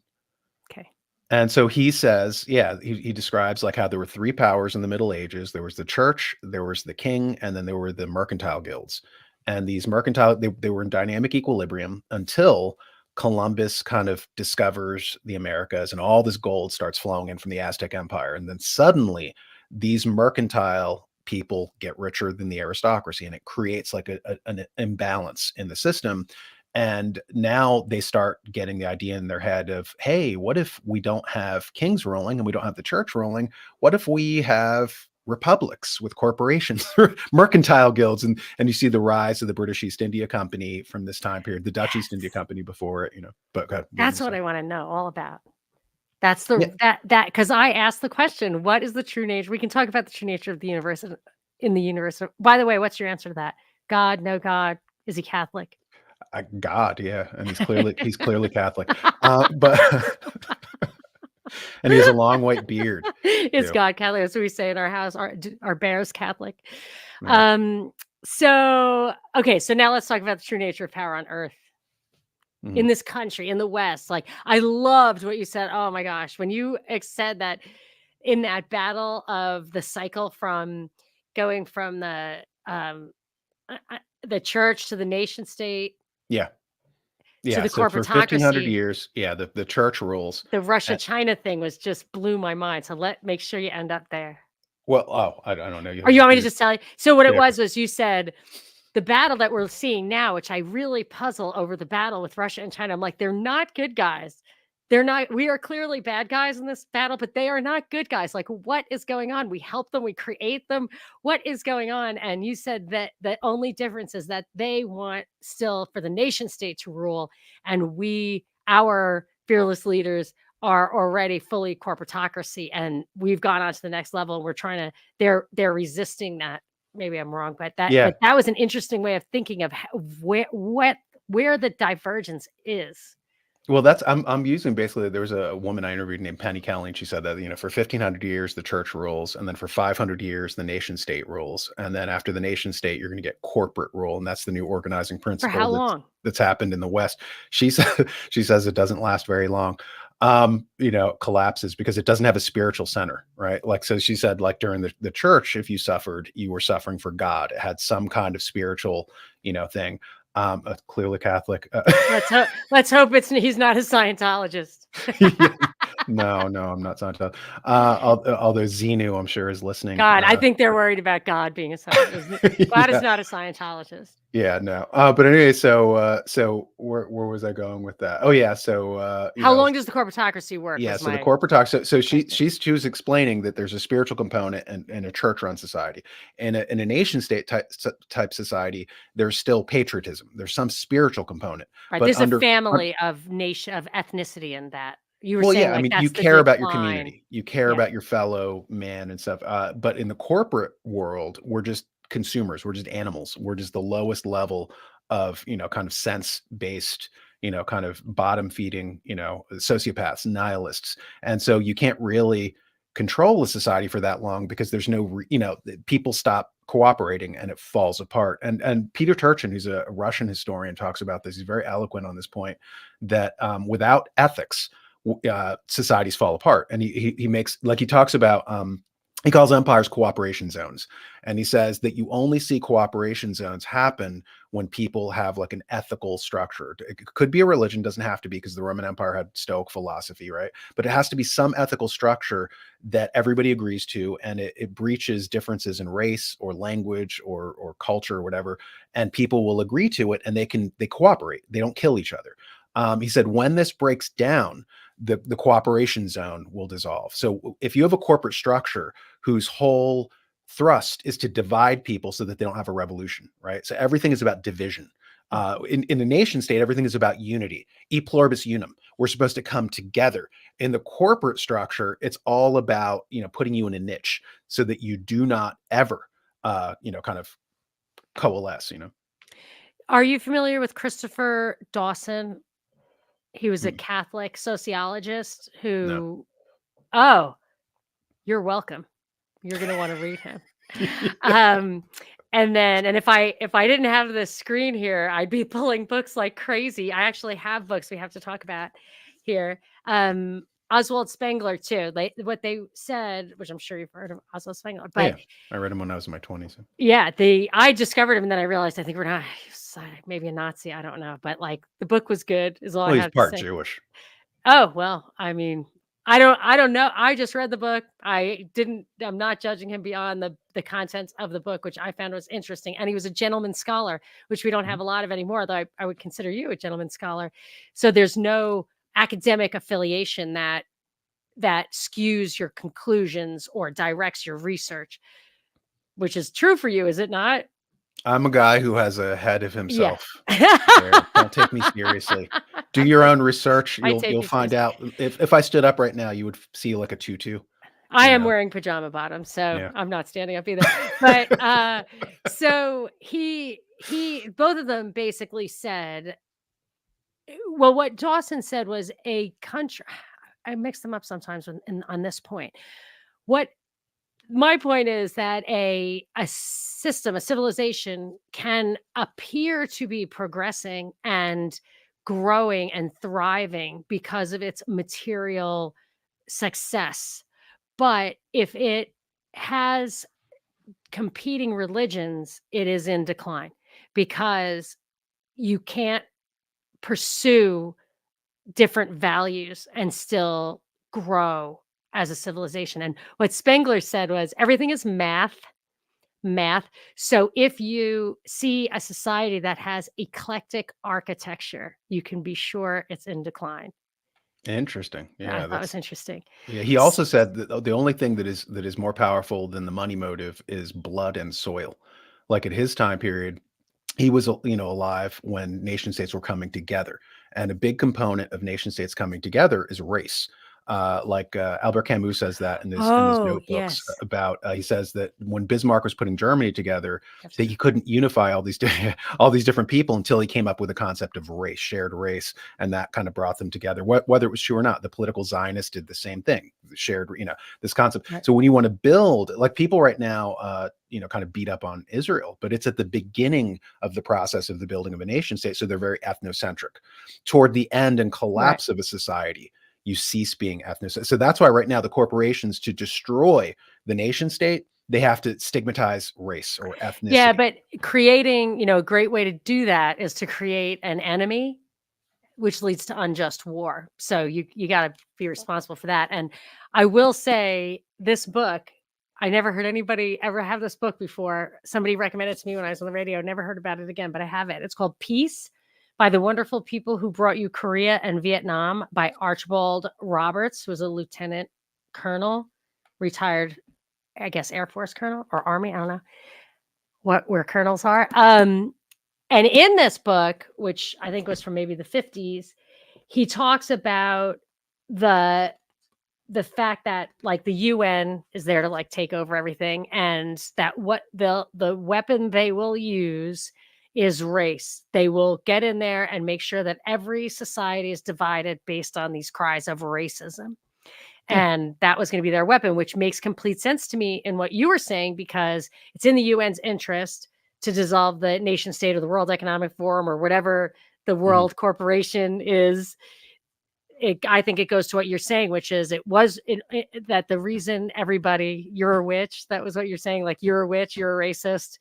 Okay. And so he says, yeah, he describes like how there were three powers in the Middle Ages. There was the church, there was the king, and then there were the mercantile guilds. And these mercantile, they were in dynamic equilibrium until Columbus kind of discovers the Americas, and all this gold starts flowing in from the Aztec Empire. And then suddenly these mercantile people get richer than the aristocracy, and it creates like an imbalance in the system. And now they start getting the idea in their head of, hey, what if we don't have kings ruling and we don't have the church ruling? What if we have republics with corporations, mercantile guilds? And you see the rise of the British East India Company from this time period, the Dutch East India Yes. Company before it, But God, what were you That's gonna what say? I wanna know all about. That's Yeah. the that because I asked the question, "What is the true nature?" We can talk about the true nature of the universe in the universe. By the way, what's your answer to that? God, no God? Is he Catholic? God, yeah, and he's clearly Catholic, but and he has a long white beard Is too. God Catholic? That's what we say in our house. Are bears Catholic? Yeah. Um, so okay, so now let's talk about the true nature of power on Earth. In Mhm. this country, in the West. Like, I loved what you said. Oh my gosh, when you said that in that battle of the cycle from going from the church to the nation state Yeah. to Yeah, the so for 1,500 corporatocracy, years, yeah, the church rules. the Russia And China thing was just blew my mind. So make sure you end up there. well, oh, I don't know, Or you want me to you just tell you? So what it yeah, was you said the battle that we're seeing now, which I really puzzle over the battle with Russia and China. I'm like, they're not good guys. They're not, we are clearly bad guys in this battle, but they are not good guys. Like, what is going on? We help them, we create them. What is going on? And you said that the only difference is that they want still for the nation state to rule, and our fearless leaders, are already fully corporatocracy, and we've gone on to the next level. And we're trying to, they're resisting that. Maybe I'm wrong, but yeah. that was an interesting way of thinking of where the divergence is. Well, I'm using basically there was a woman I interviewed named Penny Kelly, and she said that, for 1,500 years, the church rules, and then for 500 years, the nation state rules. And then after the nation state, you're gonna get corporate rule, and that's the new organizing For principle how long? that's happened in the West. She said she says it doesn't last very long. Collapses because it doesn't have a spiritual center, right? Like, so she said, like during the church, if you suffered, you were suffering for God. It had some kind of spiritual, thing. Clearly Catholic. Let's hope he's not a Scientologist. Yeah. No, no, I'm not Scientology. Although Xenu, I'm sure, is listening. God, I think they're worried about God being a Scientologist. God is Yeah, not a Scientologist. yeah, no. But anyway, so where was I going with that? Oh yeah, so How long does the corporatocracy work? yeah, Was so the my corporate talk. So question. she was explaining that there's a spiritual component and a church-run society. In a nation state type society, there's still patriotism. There's some spiritual component, Right, but there's a under family of nation of ethnicity in that. You were well, saying yeah, I like mean, you that's the care about your decline. community, you care Yeah. about your fellow man and stuff. But in the corporate world, we're just consumers, we're just animals, we're just the lowest level of, kind of sense-based, kind of bottom feeding, sociopaths, nihilists. And so you can't really control a society for that long because there's no, people stop cooperating and it falls apart. And Peter Turchin, who's a Russian historian, talks about this. He's very eloquent on this point that without ethics, societies fall apart. And he makes, like, he talks about, he calls empires cooperation zones, and he says that you only see cooperation zones happen when people have like an ethical structure. It could be a religion, doesn't have to be, because the Roman Empire had Stoic philosophy, right? But it has to be some ethical structure that everybody agrees to, and it breaches differences in race or language or culture or whatever, and people will agree to it, and they cooperate. They don't kill each other. He said when this breaks down, the cooperation zone will dissolve. So if you have a corporate structure whose whole thrust is to divide people so that they don't have a revolution, right? So everything is about division. In the nation state, everything is about unity. E pluribus unum. We're supposed to come together. In the corporate structure, it's all about, putting you in a niche so that you do not ever, kind of coalesce. Are you familiar with Christopher Dawson? He was a Mm, Catholic sociologist no. who oh, you're welcome. You're gonna wanna read him. Um, and if I didn't have this screen here, I'd be pulling books like crazy. I actually have books we have to talk about here. Oswald Spengler too. What they said, which I'm sure you've heard of Oswald Spengler, Oh but yeah, I read him when I was in my 20s. yeah, I discovered him and then I realized I think we're not maybe a Nazi. I don't know, but like the book was good. Is all I Well, he's have to part say. Jewish. Oh, well, I mean, I don't know. I just read the book. I'm not judging him beyond the contents of the book, which I found was interesting. And he was a gentleman scholar, which we don't Mhm. have a lot of anymore, though I would consider you a gentleman scholar. So there's no academic affiliation that skews your conclusions or directs your research, which is true for you, is it not? I'm a guy who has a head of Yeah. himself. There, don't take me seriously. Do your own research. I You'll take you find seriously. out. If I stood up right now, you would see like a tutu. I You am know. wearing pajama bottoms, so Yeah. I'm not standing up either. But, so he both of them basically said well, what Dawson said was a country I mix them up sometimes on this point. What my point is that a system, a civilization can appear to be progressing and growing and thriving because of its material success. But if it has competing religions, it is in decline because you can't pursue different values and still grow as a civilization. And what Spengler said was everything is math. So if you see a society that has eclectic architecture, you can be sure it's in decline. Interesting. I Yeah, thought it was that's interesting. yeah. He S- also said that the only thing that is more powerful than the money motive is blood and soil. Like at his time period, he was alive when nation states were coming together, and a big component of nation states coming together is race. Albert Camus says that in his Oh, notebooks yes. about he says that when Bismarck was putting Germany together, You have that to- he couldn't unify all these all these different people until he came up with the concept of race, shared race, and that kind of brought them together. Whether it was true or not, the political Zionists did the same thing, shared this concept. Right. So when you want to build, like people right now, kind of beat up on Israel, but it's at the beginning of the process of the building of a nation state. So they're very ethnocentric. Toward the end and Right. collapse of a society, you cease being ethnocentric. So that's why right now the corporations, to destroy the nation state, they have to stigmatize race or Yeah, ethnicity. but creating, a great way to do that is to create an enemy which leads to unjust war. So you got to be responsible for that. And I will say this book, I never heard anybody ever have this book before. Somebody recommended it to me when I was on the radio. Never heard about it again, but I have it. It's called Peace by the Wonderful People Who Brought You Korea and Vietnam by Archibald Roberts, who was a lieutenant colonel, retired, I guess, Air Force colonel or Army. I don't know where colonels are. And in this book, which I think was from maybe the 50s, he talks about the fact that like the UN is there to like take over everything, and that what the weapon they will use is race. They will get in there and make sure that every society is divided based on these cries of racism. Yeah. And that was going to be their weapon, which makes complete sense to me in what you were saying, because it's in the UN's interest to dissolve the nation state or the World Economic Forum or whatever the world corporation is. I think it goes to what you're saying, which is that the reason everybody, you're a witch, that was what you're saying, like you're a witch, you're a racist,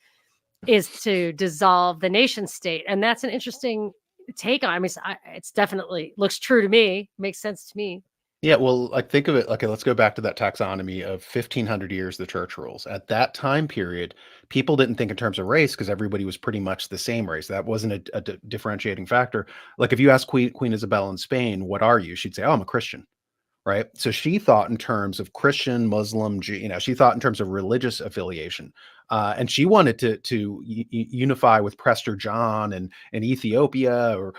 is to dissolve the nation state. And that's an interesting take on. I mean, it's definitely looks true to me, makes sense to me. Yeah, well, like think of it. Okay, let's go back to that taxonomy of 1500 years the church rules. At that time period, people didn't think in terms of race because everybody was pretty much the same race. That wasn't a differentiating factor. Like if you ask Queen Isabel in Spain, "What are you?" She'd say, "Oh, I'm a Christian." Right. So she thought in terms of Christian, Muslim, she thought in terms of religious affiliation. And she wanted to unify with Prester John and Ethiopia or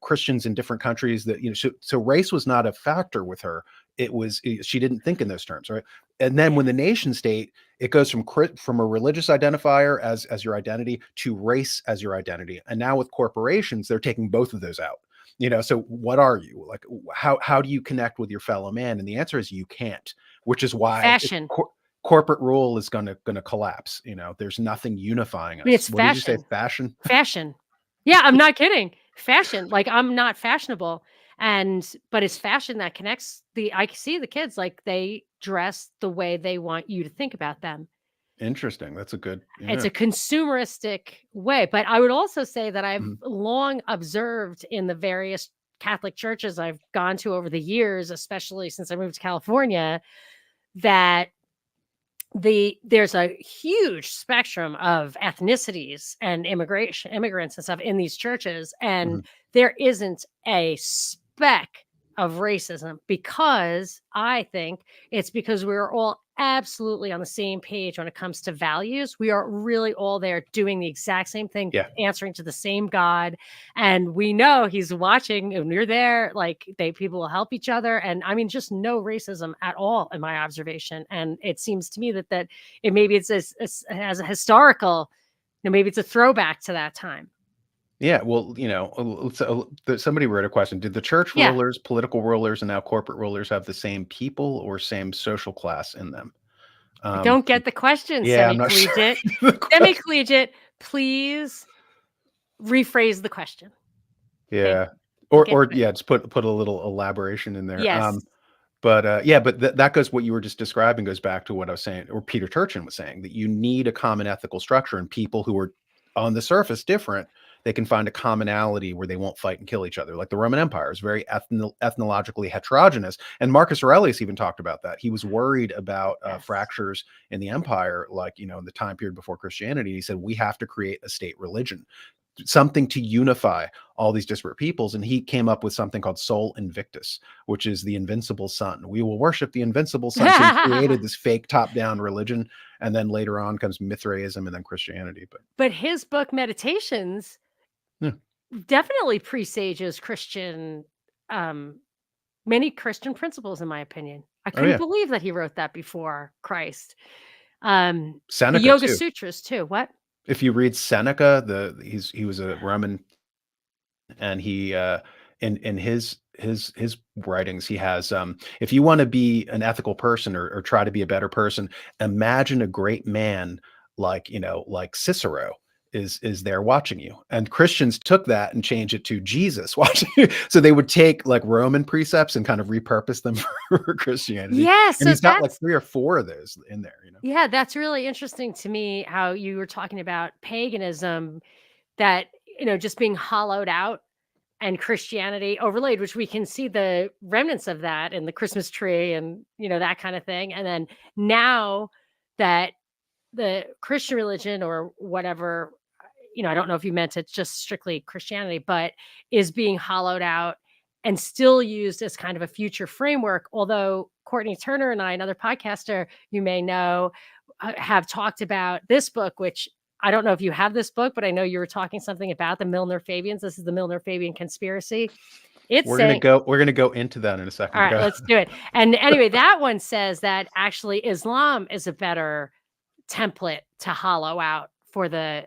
Christians in different countries that, so race was not a factor with her. She didn't think in those terms. Right. And then when the nation state, it goes from a religious identifier as your identity to race as your identity. And now with corporations, they're taking both of those out. So what are you? Like, how do you connect with your fellow man? And the answer is you can't, which is why Fashion. corporate rule is gonna collapse. There's nothing unifying us. I mean, it's What did you say? fashion. Fashion? Fashion. Yeah, I'm not kidding. Fashion. Like I'm not fashionable. But it's fashion that connects I see the kids, like they dress the way they want you to think about them. Interesting. That's a good. It's Yeah. a consumeristic way. But I would also say that I've Mhm. long observed in the various Catholic churches I've gone to over the years, especially since I moved to California, that there's a huge spectrum of ethnicities and immigrants and stuff in these churches, and Mhm. there isn't a speck of racism, because I think it's because we're all absolutely on the same page when it comes to values. We are really all there doing the exact same thing, Yeah. answering to the same God, and we know he's watching and we're there. Like people will help each other, and I mean, just no racism at all in my observation. And it seems to me that maybe it's as a historical, maybe it's a throwback to that time. Yeah. Well, somebody wrote a question. Did the church Yeah. rulers, political rulers, and now corporate rulers have the same people or same social class in them? I don't get the question, Yeah, I'm not sure. semi-collegiate. The question. Semi-collegiate, please rephrase the question. Thank Yeah. you. I'll get Or to it. yeah, just put a little elaboration in there. Yes. But yeah, but that goes, what you were just describing goes back to what I was saying, or Peter Turchin was saying, that you need a common ethical structure, and people who are on the surface different, they can find a commonality where they won't fight and kill each other. Like the Roman Empire is very ethnologically heterogeneous. And Marcus Aurelius even talked about that. He was worried about Yes. fractures in the empire, like, in the time period before Christianity. He said, we have to create a state religion, something to unify all these disparate peoples. And he came up with something called Sol Invictus, which is the invincible sun. We will worship the invincible sun. So he created this fake top-down religion, and then later on comes Mithraism and then Christianity. But his book Meditations Yeah. definitely presages many Christian principles, in my opinion. I couldn't believe that he wrote that before Christ. The Seneca Yoga too. Sutras too. What? If you read Seneca, he was a Roman, and he in his writings, he has, if you want to be an ethical person, or try to be a better person, imagine a great man like like Cicero is there watching you. And Christians took that and changed it to Jesus watching you. So they would take like Roman precepts and kind of repurpose them for Christianity. Yeah, And so he's got like that's 3 or 4 of those in there. yeah, that's really interesting to me how you were talking about paganism, that just being hollowed out and Christianity overlaid, which we can see the remnants of that in the Christmas tree and, that kind of thing. And then now that the Christian religion or whatever, I don't know if you meant it's just strictly Christianity, but is being hollowed out and still used as kind of a future framework. Although Courtney Turner and I, another podcaster you may know, have talked about this book, which I don't know if you have this book, but I know you were talking something about the Milner Fabians. This is the Milner Fabian conspiracy. We're gonna go into that in a second. All right, let's do it. And anyway, that one says that actually Islam is a better template to hollow out for the,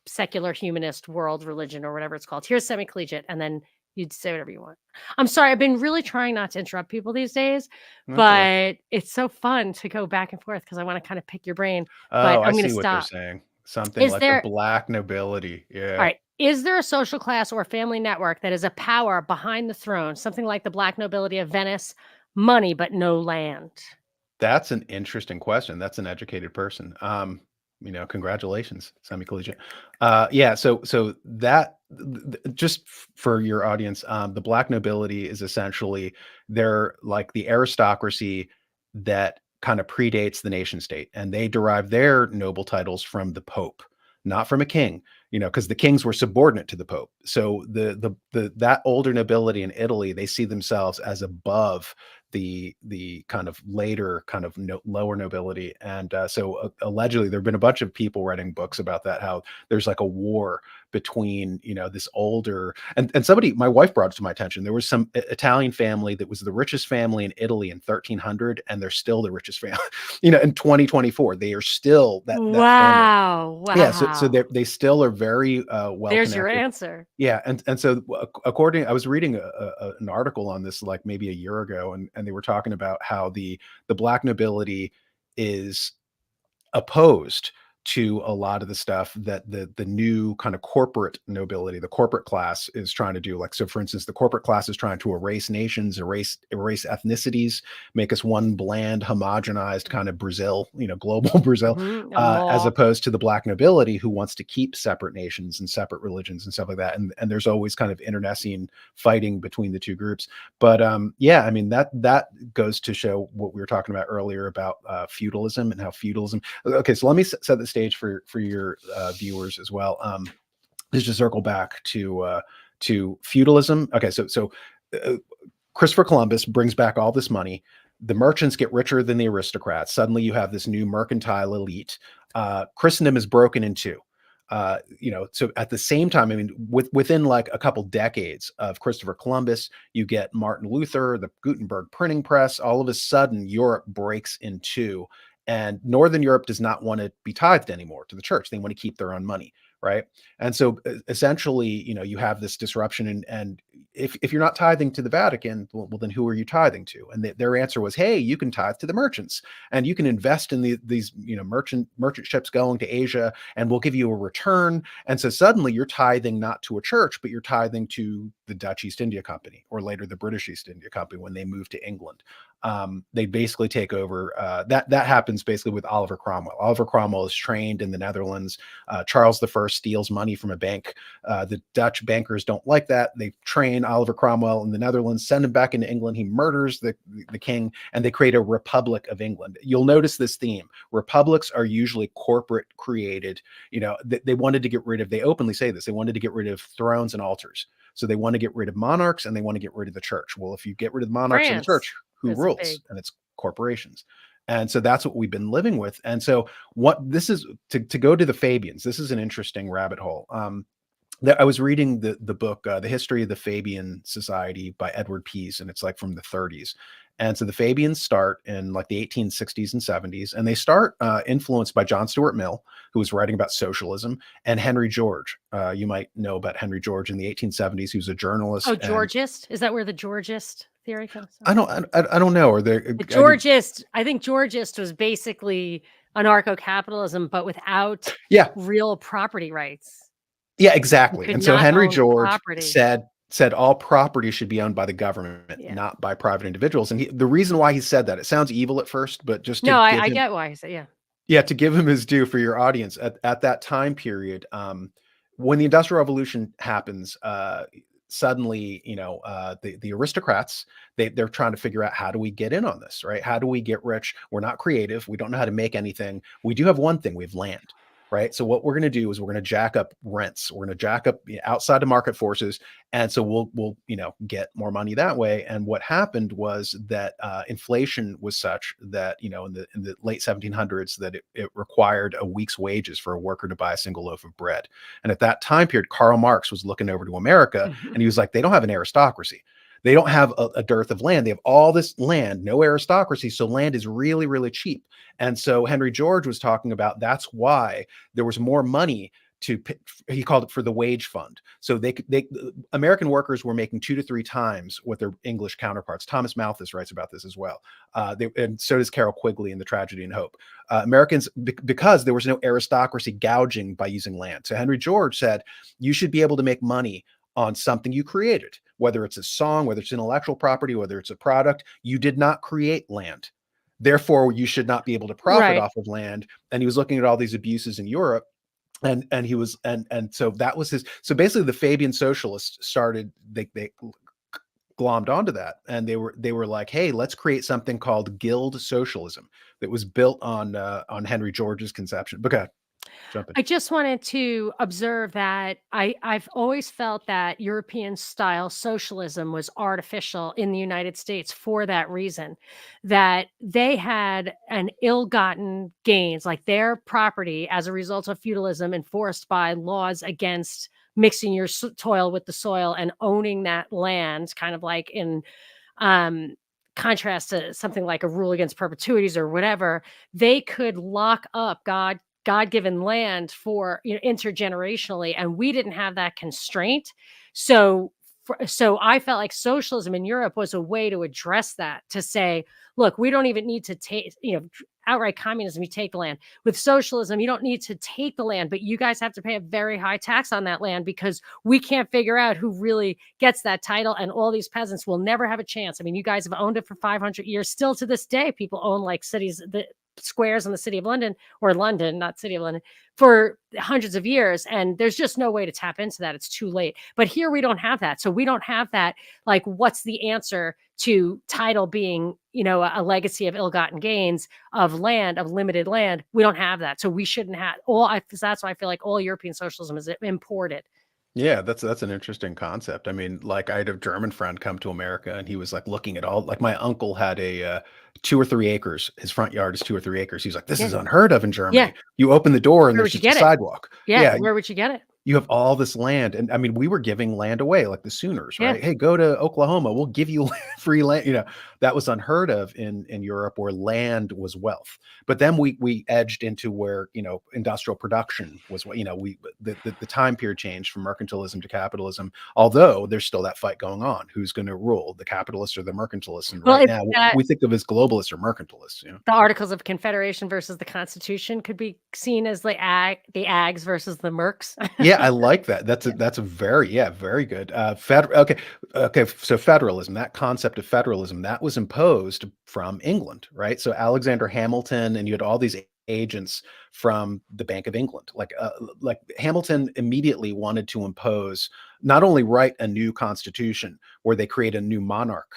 secular humanist world religion or whatever it's called. Here's semi-collegiate, and then you'd say whatever you want. I'm sorry, I've been really trying not to interrupt people these days, but it's so fun to go back and forth because I want to kind of pick your brain. But I'm going to what you're stop. saying. Something like the black nobility. Yeah. All right. Is there a social class or family network that is a power behind the throne? Something like the black nobility of Venice, money but no land. That's an interesting question. That's an educated person. Congratulations, semi-collegiate. Yeah. So that just for your audience, the black nobility is essentially they're like the aristocracy that kind of predates the nation state, and they derive their noble titles from the Pope, not from a king. Because the kings were subordinate to the Pope. So that older nobility in Italy, they see themselves as above the kind of later kind of lower nobility. And so allegedly there have been a bunch of people writing books about that, how there's like a war between, this older and somebody, my wife brought it to my attention. There was some Italian family that was the richest family in Italy in 1300, and they're still the richest family, in 2024, they are still that wow. Family. Yeah. So they still are very well. There's your answer. Yeah. And so I was reading an article on this like maybe a year ago, and they were talking about how the black nobility is opposed to a lot of the stuff that the new kind of corporate nobility, the corporate class is trying to do. Like, so for instance, the corporate class is trying to erase nations, erase ethnicities, make us one bland, homogenized kind of Brazil, global Brazil, as opposed to the black nobility who wants to keep separate nations and separate religions and stuff like that. And there's always kind of internecine fighting between the two groups. But yeah, I mean, that goes to show what we were talking about earlier about feudalism and how feudalism. Okay, so let me set the stage for your viewers as well. Just to circle back to feudalism. Okay, so Christopher Columbus brings back all this money. The merchants get richer than the aristocrats. Suddenly you have this new mercantile elite. Christendom is broken in two. So at the same time, I mean, within like a couple decades of Christopher Columbus, you get Martin Luther, the Gutenberg printing press. All of a sudden, Europe breaks in two, and Northern Europe does not want to be tithed anymore to the church. They want to keep their own money, right? And so essentially, you have this disruption, and if you're not tithing to the Vatican, well, then who are you tithing to? And their answer was, hey, you can tithe to the merchants, and you can invest in these merchant ships going to Asia, and we'll give you a return. And so suddenly you're tithing not to a church, but you're tithing to the Dutch East India Company, or later the British East India Company when they moved to England. They basically take over. That happens basically with Oliver Cromwell. Oliver Cromwell is trained in the Netherlands. Charles I steals money from a bank. The Dutch bankers don't like that. They train Oliver Cromwell in the Netherlands, send him back into England. He murders the king, and they create a Republic of England. You'll notice this theme. Republics are usually corporate created. They wanted to get rid of, they openly say this, they wanted to get rid of thrones and altars. So they want to get rid of monarchs, and they want to get rid of the church. Well, if you get rid of the monarchs and the church, who rules? And it's corporations. And so that's what we've been living with. And so what this is, to go to the Fabians, this is an interesting rabbit hole. I was reading the book, The History of the Fabian Society by Edward Pease, and it's like from the 30s. And so the Fabians start in like the 1860s and 70s, and they start influenced by John Stuart Mill, who was writing about socialism, and Henry George. You might know about Henry George in the 1870s. He was a journalist. Oh, Georgist? Is that where the Georgist theory comes from? I don't know. Or the Georgist, I think Georgist was basically anarcho-capitalism, but without real property rights. Yeah, exactly. And so Henry George said all property should be owned by the government, not by private individuals. And the reason why he said that, it sounds evil at first, but just to I get why he said, yeah, to give him his due for your audience at that time period, when the Industrial Revolution happens, suddenly, the aristocrats, they're trying to figure out, how do we get in on this, right? How do we get rich? We're not creative. We don't know how to make anything. We do have one thing: we have land, right? So what we're going to do is we're going to jack up rents. We're going to jack up outside of market forces, and so we'll get more money that way. And what happened was that inflation was such that in the late 1700s that it required a week's wages for a worker to buy a single loaf of bread. And at that time period, Karl Marx was looking over to America, Mhm. and he was like, they don't have an aristocracy. They don't have a dearth of land. They have all this land, no aristocracy. So land is really, really cheap. And so Henry George was talking about, that's why there was more money to, he called it, for the wage fund. So American workers were making 2 to 3 times what their English counterparts. Thomas Malthus writes about this as well. And so does Carol Quigley in The Tragedy and Hope. Americans, because there was no aristocracy gouging by using land. So Henry George said, you should be able to make money on something you created, whether it's a song, whether it's intellectual property, whether it's a product. You did not create land. Therefore, you should not be able to profit Right. off of land. And he was looking at all these abuses in Europe. And he was, and so that was his. So basically, the Fabian socialists started. They glommed onto that, and they were like, hey, let's create something called guild socialism that was built on Henry George's conception. Okay, jump in. I just wanted to observe that I've always felt that European style socialism was artificial in the United States for that reason, that they had an ill-gotten gains, like their property as a result of feudalism enforced by laws against mixing your toil with the soil and owning that land, kind of like in um, contrast to something like a rule against perpetuities or whatever. They could lock up God-given land for, intergenerationally, and we didn't have that constraint. So so I felt like socialism in Europe was a way to address that, to say, look, we don't even need to take, outright communism, you take the land. With socialism, you don't need to take the land, but you guys have to pay a very high tax on that land because we can't figure out who really gets that title, and all these peasants will never have a chance. I mean, you guys have owned it for 500 years. Still to this day, people own like cities, the squares in the city of London, or London, not city of London, for hundreds of years. And there's just no way to tap into that. It's too late. But here we don't have that. So we don't have that. Like, what's the answer to title being, a legacy of ill-gotten gains of land, of limited land? We don't have that. So we shouldn't have that's why I feel like all European socialism is imported. Yeah, that's an interesting concept. I mean, like, I had a German friend come to America, and he was like looking at all, like, my uncle had a 2 or 3 acres. His front yard is 2 or 3 acres. He's like, this Yeah. is unheard of in Yeah. Germany. You open the door and Where there's would you just a get it? sidewalk. Yeah. Yeah, Where would you get it? you have all this land. And I mean, we were giving land away, like the Sooners, Yeah. right? Hey, go to Oklahoma, we'll give you free land. That was unheard of in Europe, where land was wealth. But then we edged into where, industrial production was what, the time period changed from mercantilism to capitalism, although there's still that fight going on. Who's going to rule, the capitalists or the mercantilists? And Well, right it's now that we think of as globalists or mercantilists. the Articles of Confederation versus the Constitution could be seen as the ags versus the mercs. Yeah, I like that. That's a very, yeah, very good. Okay. So federalism, that concept of federalism, that was imposed from England, right? So Alexander Hamilton, and you had all these agents from the Bank of England. Like Hamilton immediately wanted to impose, not only write a new constitution where they create a new monarch,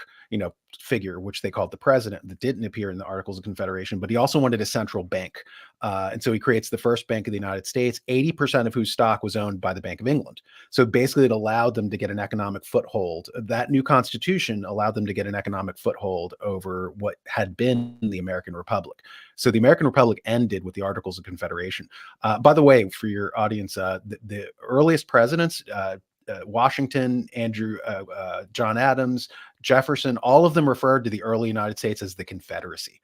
figure, which they called the president, that didn't appear in the Articles of Confederation, but he also wanted a central bank. And so he creates the first Bank of the United States, 80% of whose stock was owned by the Bank of England. So basically, it allowed them to get an economic foothold. That new constitution allowed them to get an economic foothold over what had been the American Republic. So the American Republic ended with the Articles of Confederation. By the way, for your audience, the earliest presidents, Washington, John Adams, Jefferson, all of them referred to the early United States as the Confederacy,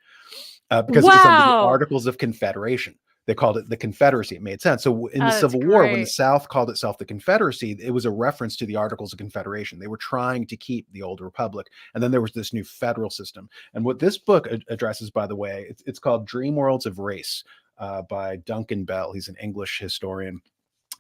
because it was under the Wow. Articles of Confederation. They called it the Confederacy. It made sense. So in the Oh, that's Civil War, when the great. South called itself the Confederacy, it was a reference to the Articles of Confederation. They were trying to keep the old republic. And then there was this new federal system. And what this book addresses, by the way, it's called Dream Worlds of Race, by Duncan Bell. He's an English historian.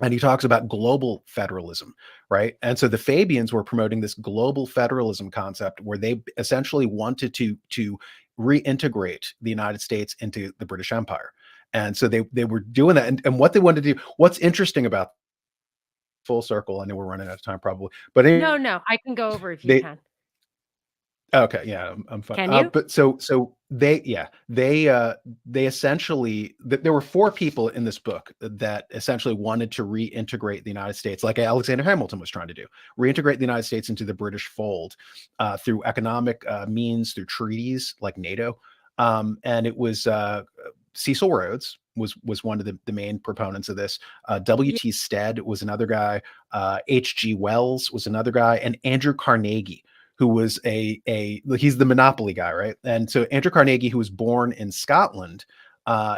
And he talks about global federalism, right? And so the Fabians were promoting this global federalism concept, where they essentially wanted to reintegrate the United States into the British Empire. And so they were doing that. And what they wanted to do, what's interesting about full circle. I know we're running out of time probably, but No, no, I can go over if you they can. okay, yeah, I'm fine. Can you? But so they essentially there were four people in this book that essentially wanted to reintegrate the United States, like Alexander Hamilton was trying to do, reintegrate the United States into the British fold through economic means, through treaties like NATO, and it was Cecil Rhodes was one of the main proponents of this. Yeah. W.T. Stead was another guy. H.G. Wells was another guy, and Andrew Carnegie, who was he's the monopoly guy, right? And so Andrew Carnegie, who was born in Scotland,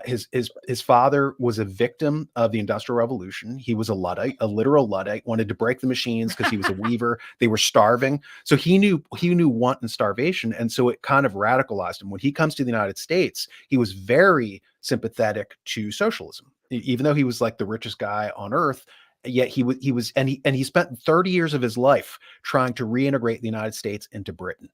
his father was a victim of the Industrial Revolution. He was a Luddite, a literal Luddite, wanted to break the machines because he was a weaver. They were starving, so he knew want and starvation, and so it kind of radicalized him. When he comes to the United States, he was very sympathetic to socialism, even though he was like the richest guy on earth. Yet he was, and he spent 30 years of his life trying to reintegrate the United States into Britain,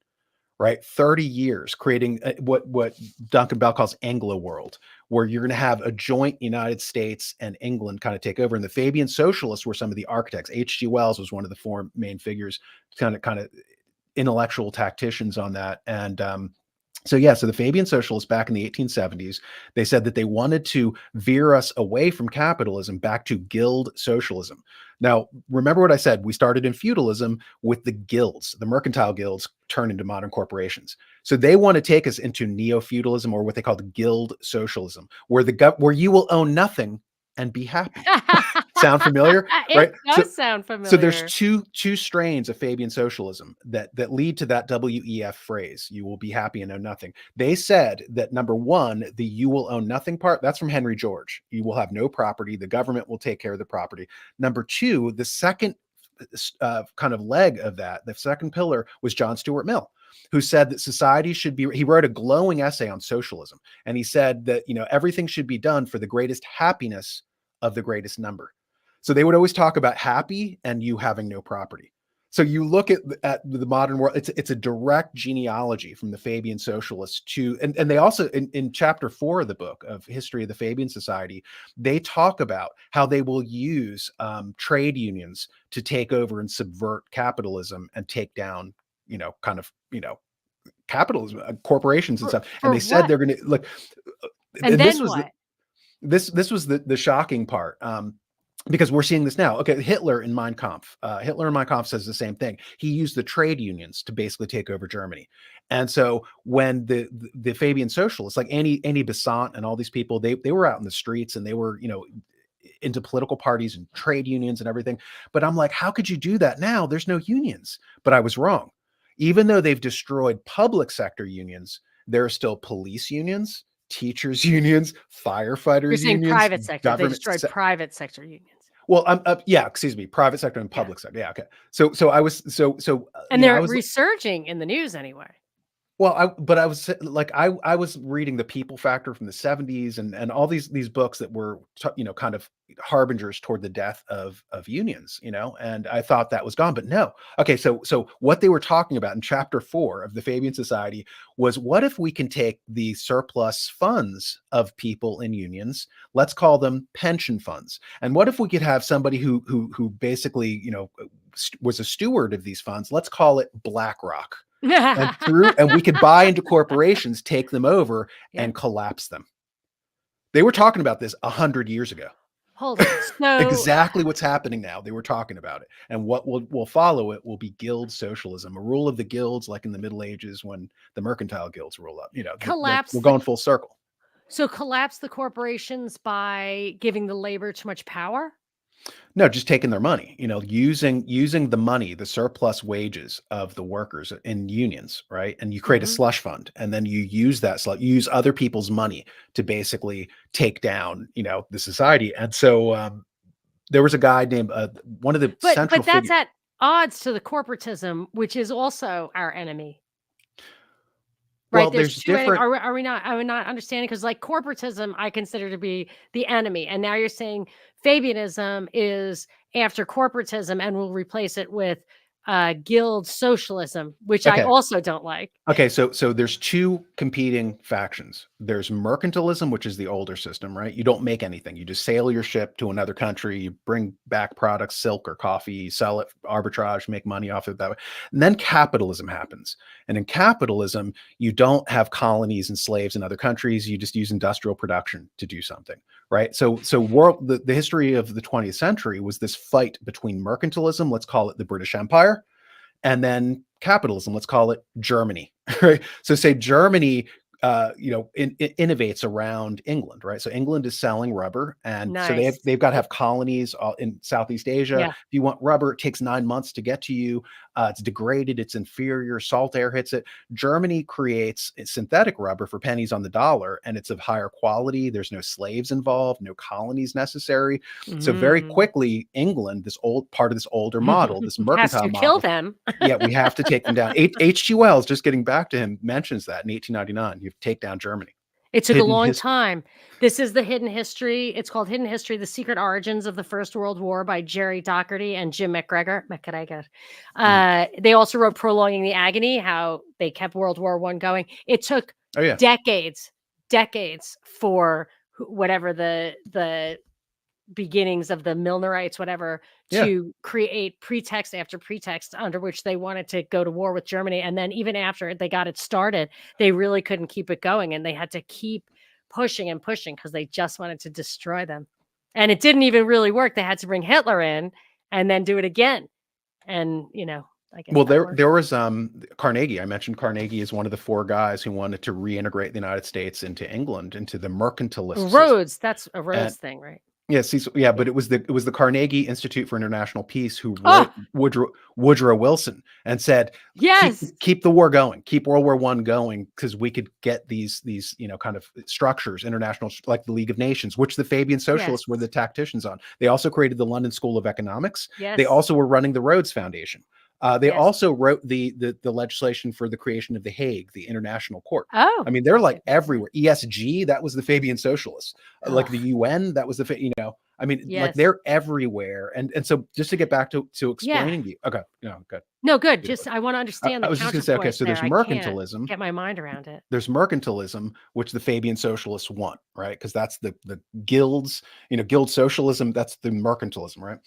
right? 30 years creating what Duncan Bell calls Anglo world, where you're going to have a joint United States and England kind of take over. And the Fabian socialists were some of the architects. H.G. Wells was one of the four main figures, kind of intellectual tacticians on that. And so the Fabian socialists back in the 1870s, they said that they wanted to veer us away from capitalism back to guild socialism. Now, remember what I said, we started in feudalism with the guilds, the mercantile guilds turned into modern corporations. So they want to take us into neo-feudalism, or what they call the guild socialism, where you will own nothing and be happy. Sound familiar? It Right? does sound So there's familiar. two strains of Fabian socialism that lead to that WEF phrase, you will be happy and own nothing. They said that number one, the you will own nothing part, that's from Henry George. You will have no property, the government will take care of the property. Number two, the second kind of leg of that, the second pillar, was John Stuart Mill, who said that society should be, he wrote a glowing essay on socialism, and he said that everything should be done for the greatest happiness of the greatest number. So they would always talk about happy and you having no property. So you look at the modern world, it's a direct genealogy from the Fabian socialists to, and they also, in chapter 4 of the book of History of the Fabian Society, they talk about how they will use trade unions to take over and subvert capitalism and take down, capitalism, corporations and stuff. And For they said what? they're going to look, And and this then was what? this was the shocking part, because we're seeing this now. Okay, Hitler in Mein Kampf, says the same thing. He used the trade unions to basically take over Germany. And so when the Fabian socialists, like Annie Besant and all these people, they were out in the streets, and they were into political parties and trade unions and everything. But I'm like, how could you do that now? There's no unions. But I was wrong. Even though they've destroyed public sector unions, there are still police unions, teachers unions, You're firefighters saying unions, private sector. They government. destroyed private sector unions. Well, yeah, excuse me, private sector and Yeah. public sector. Yeah, okay. So I was And I they're was resurging in the news anyway. well, I was like, I was reading the People Factor from the 70s, and all these books that were kind of harbingers toward the death of unions, and I thought that was gone, but no. Okay, so what they were talking about in chapter 4 of the Fabian Society was, what if we can take the surplus funds of people in unions, let's call them pension funds, and what if we could have somebody who basically was a steward of these funds, let's call it BlackRock. And we could buy into corporations, take them over, Yeah. and collapse them. They were talking about this 100 years ago. Hold on. So Exactly what's happening now. They were talking about it. And what will follow it will be guild socialism, a rule of the guilds, like in the Middle Ages when the mercantile guilds roll up. collapse We're going full circle. collapse the corporations by giving the labor too much power? No, just taking their money, using the money, the surplus wages of the workers in unions, right? And you create a slush fund, and then you use use other people's money to basically take down, the society. And so there was a guy named one of the central But that's figures. at odds to the corporatism, which is also our enemy. Right, Well, there's there's two different. are we not understanding? Because like corporatism, I consider to be the enemy, and now you're saying Fabianism is after corporatism and will replace it with guild socialism, which I Okay. also don't like. Okay, so there's two competing factions. There's mercantilism, which is the older system, right? You don't make anything. You just sail your ship to another country, you bring back products, silk or coffee, sell it, arbitrage, make money off it that way. And then capitalism happens. And in capitalism, you don't have colonies and slaves in other countries. You just use industrial production to do something, right? So the history of the 20th century was this fight between mercantilism, let's call it the British Empire, and then capitalism, let's call it Germany, right? So say Germany, innovates around England, right? So England is selling rubber, and so Nice. they've got to have colonies in Southeast Asia. Yeah. If you want rubber, it takes 9 months to get to you. It's degraded, it's inferior, salt air hits it. Germany creates synthetic rubber for pennies on the dollar, and it's of higher quality. There's no slaves involved, no colonies necessary. So very quickly, England, this old part of this older model, this Has mercantile to model, kill them. yeah, we have to take them down. H.G. Wells, just getting back to him, mentions that in 1899, you take down Germany. It took a Hidden long history. time. This is the hidden history. It's called Hidden History: The Secret Origins of the First World War by Jerry Doherty and Jim McGregor. They also wrote Prolonging the Agony, how they kept World War I going. It took Oh yeah, decades for whatever the beginnings of the Milnerites, whatever, yeah. to create pretext after pretext under which they wanted to go to war with Germany. And then even after they got it started, they really couldn't keep it going. And they had to keep pushing and pushing because they just wanted to destroy them. And it didn't even really work. They had to bring Hitler in and then do it again. And, I guess Well, that there worked. was Carnegie. I mentioned Carnegie is one of the four guys who wanted to reintegrate the United States into England, into the mercantilist system. Rhodes, that's a Rhodes And thing, right? yes, yeah, Yeah. but it was the Carnegie Institute for International Peace who Oh, wrote Woodrow Wilson and said, keep yes. keep the war going, keep World War I going, because we could get these kind of structures, international, like the League of Nations, which the Fabian Yes. Socialists were the tacticians on. They also created the London School of Economics. Yes. They also were running the Rhodes Foundation. They Yes. also wrote the legislation for the creation of the Hague, the International Court. Oh, I mean, they're I like didn't know that. everywhere. ESG, that was the Fabian Socialists. Like the Ugh, UN, that was I mean, like yes. they're everywhere. And so just to get back to Yeah. explaining to you. Okay. No, good. No, good. Good. Just I wanna understand I the was just gonna say, okay, counterpoint so there. there's I can't mercantilism. get my mind around it. There's mercantilism, which the Fabian Socialists want, right? Because that's the guilds, guild socialism, that's the mercantilism, right?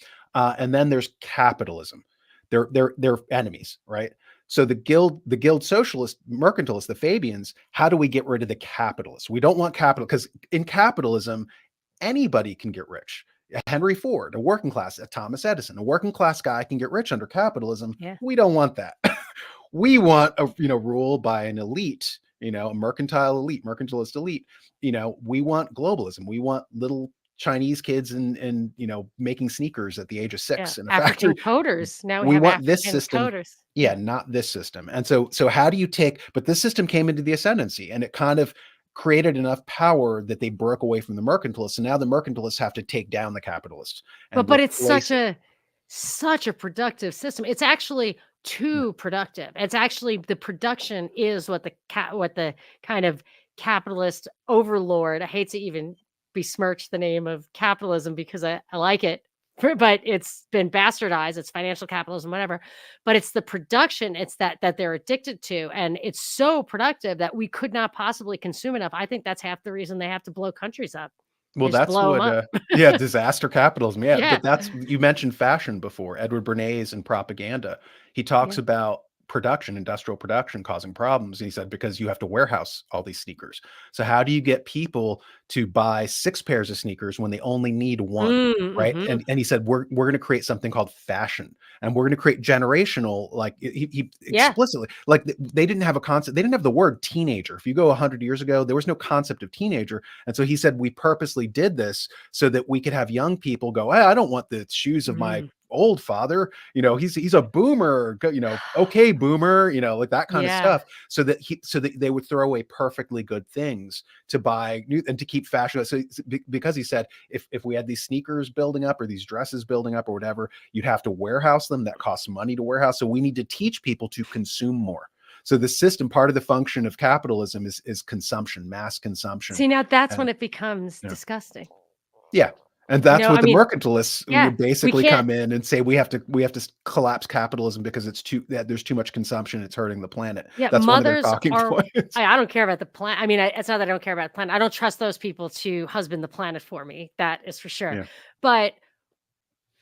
And then there's capitalism. They're enemies, right? So the guild socialist, mercantilists, the Fabians, how do we get rid of the capitalists? We don't want capital, because in capitalism, anybody can get rich. Henry Ford, a working class, Thomas Edison, a working class guy can get rich under capitalism. Yeah. We don't want that. We want a rule by an elite, a mercantile elite, mercantilist elite. We want globalism. We want little Chinese kids and making sneakers at the age of Yeah. 6 in a African factory. coders. Now we We have want this African system. coders. Yeah, not this system. And so how do you but this system came into the ascendancy, and it kind of created enough power that they broke away from the mercantilists. And now the mercantilists have to take down the capitalists and But it's replace it. such a productive system. It's actually Yeah. too productive. It's actually the production is what the kind of capitalist overlord. I hate to even besmirch the name of capitalism because I like it, but it's been bastardized. It's financial capitalism, whatever. But it's the production. It's that they're addicted to, and it's so productive that we could not possibly consume enough. I think that's half the reason they have to blow countries up. Well, They just that's blow them what, up. yeah, disaster capitalism. Yeah, Yeah. but you mentioned fashion before. Edward Bernays in Propaganda, he talks Yeah. about production, industrial production causing problems. And he said, because you have to warehouse all these sneakers. So how do you get people to buy 6 pairs of sneakers when they only need one? Right. Mhm. And he said, we're going to create something called fashion, and we're going to create generational, like he Yeah. explicitly, like they didn't have a concept. They didn't have the word teenager. If you go 100 years ago, there was no concept of teenager. And so he said, we purposely did this so that we could have young people go, hey, I don't want the shoes of my Mm. old father. He's a boomer, okay, boomer, like that kind of Yeah. stuff. So that they would throw away perfectly good things to buy new and to keep fashion. So because he said, if we had these sneakers building up or these dresses building up or whatever, you'd have to warehouse them. That costs money to warehouse. So we need to teach people to consume more. So the system, part of the function of capitalism is consumption, mass consumption. See, now that's And when it becomes yeah. disgusting. Yeah. And You that's know, what I the mean, mercantilists yeah, would we basically can't. come in and say, we have to collapse capitalism because there's too much consumption. It's hurting the planet. Yeah, That's one of their mothers talking are. points. I don't care about the planet. I mean, it's not that I don't care about the planet. I don't trust those people to husband the planet for me. That is for sure. Yeah. But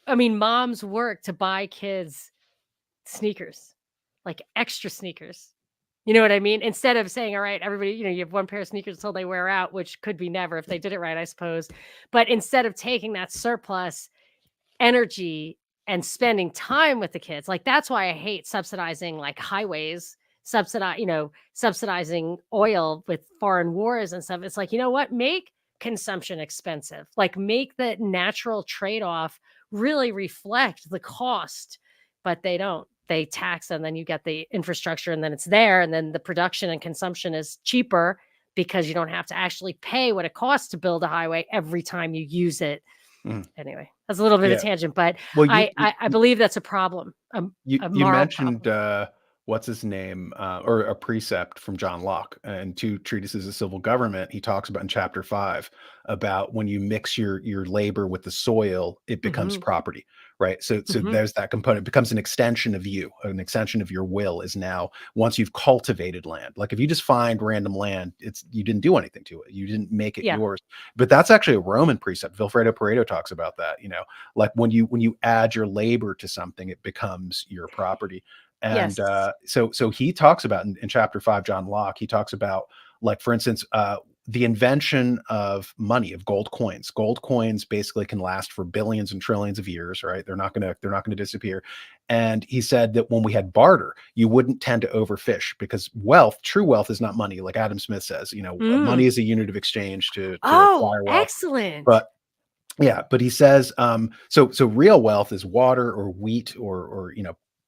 I mean, moms work to buy kids sneakers, like extra sneakers. You know what I mean? Instead of saying, all right, everybody, you have one pair of sneakers until they wear out, which could be never if they did it right, I suppose. But instead of taking that surplus energy and spending time with the kids. Like that's why I hate subsidizing like highways, subsidizing oil with foreign wars and stuff. It's like, you know what? Make consumption expensive. Like make the natural trade-off really reflect the cost, but they don't. They tax and then you get the infrastructure and then it's there and then the production and consumption is cheaper because you don't have to actually pay what it costs to build a highway every time you use it. Mm. Anyway, that's a little bit of Yeah. tangent, but Well, I believe that's a problem, a you moral mentioned problem. what's his name, or a precept from John Locke and two treatises of civil government. He talks about in chapter 5 about when you mix your labor with the soil, it becomes Mhm, property, right? So mhm. there's that component. It becomes an extension of you, an extension of your will is now once you've cultivated land. Like if you just find random land, you didn't do anything to it. You didn't make it Yeah. yours. But that's actually a Roman precept. Vilfredo Pareto talks about that, like when you add your labor to something, it becomes your property. And Yes. so he talks about in chapter 5, John Locke, he talks about, like, for instance, the invention of money, of gold coins. Gold coins basically can last for billions and trillions of years, right? They're not gonna disappear. And he said that when we had barter, you wouldn't tend to overfish because true wealth is not money, like Adam Smith says. Money Mm. is a unit of exchange to Oh, acquire wealth. excellent. But yeah, but he says, so real wealth is water or wheat or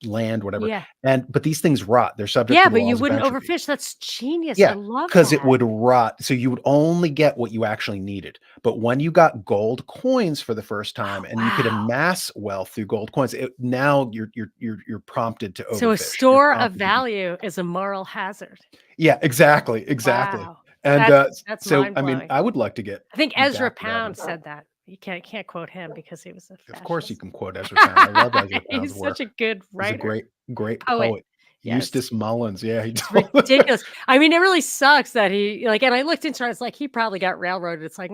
land, whatever. Yeah. But these things rot. They're subject Yeah, to the but you laws of wouldn't entropy. overfish. That's genius. I Yeah, love because it that. would rot. So you would only get what you actually needed. But when you got gold coins for the first time Oh, and you could wow. amass wealth through gold coins, now you're prompted to So a overfish. You're store of prompted to be. value is a moral hazard. Yeah, exactly. Wow. And That's so I mean, mind-blowing. I would like to get I think Ezra back to that. Pound said that. You can't quote him because he was a Of course, you fascist. can quote Ezra Pound. I love Ezra Pound's He's such work. a good He's a writer, great, great poet. poet. Yes. Eustace Mullins. Yeah, he It's told. ridiculous. I mean, it really sucks that he like and I looked into it, it's like he probably got railroaded. It's like,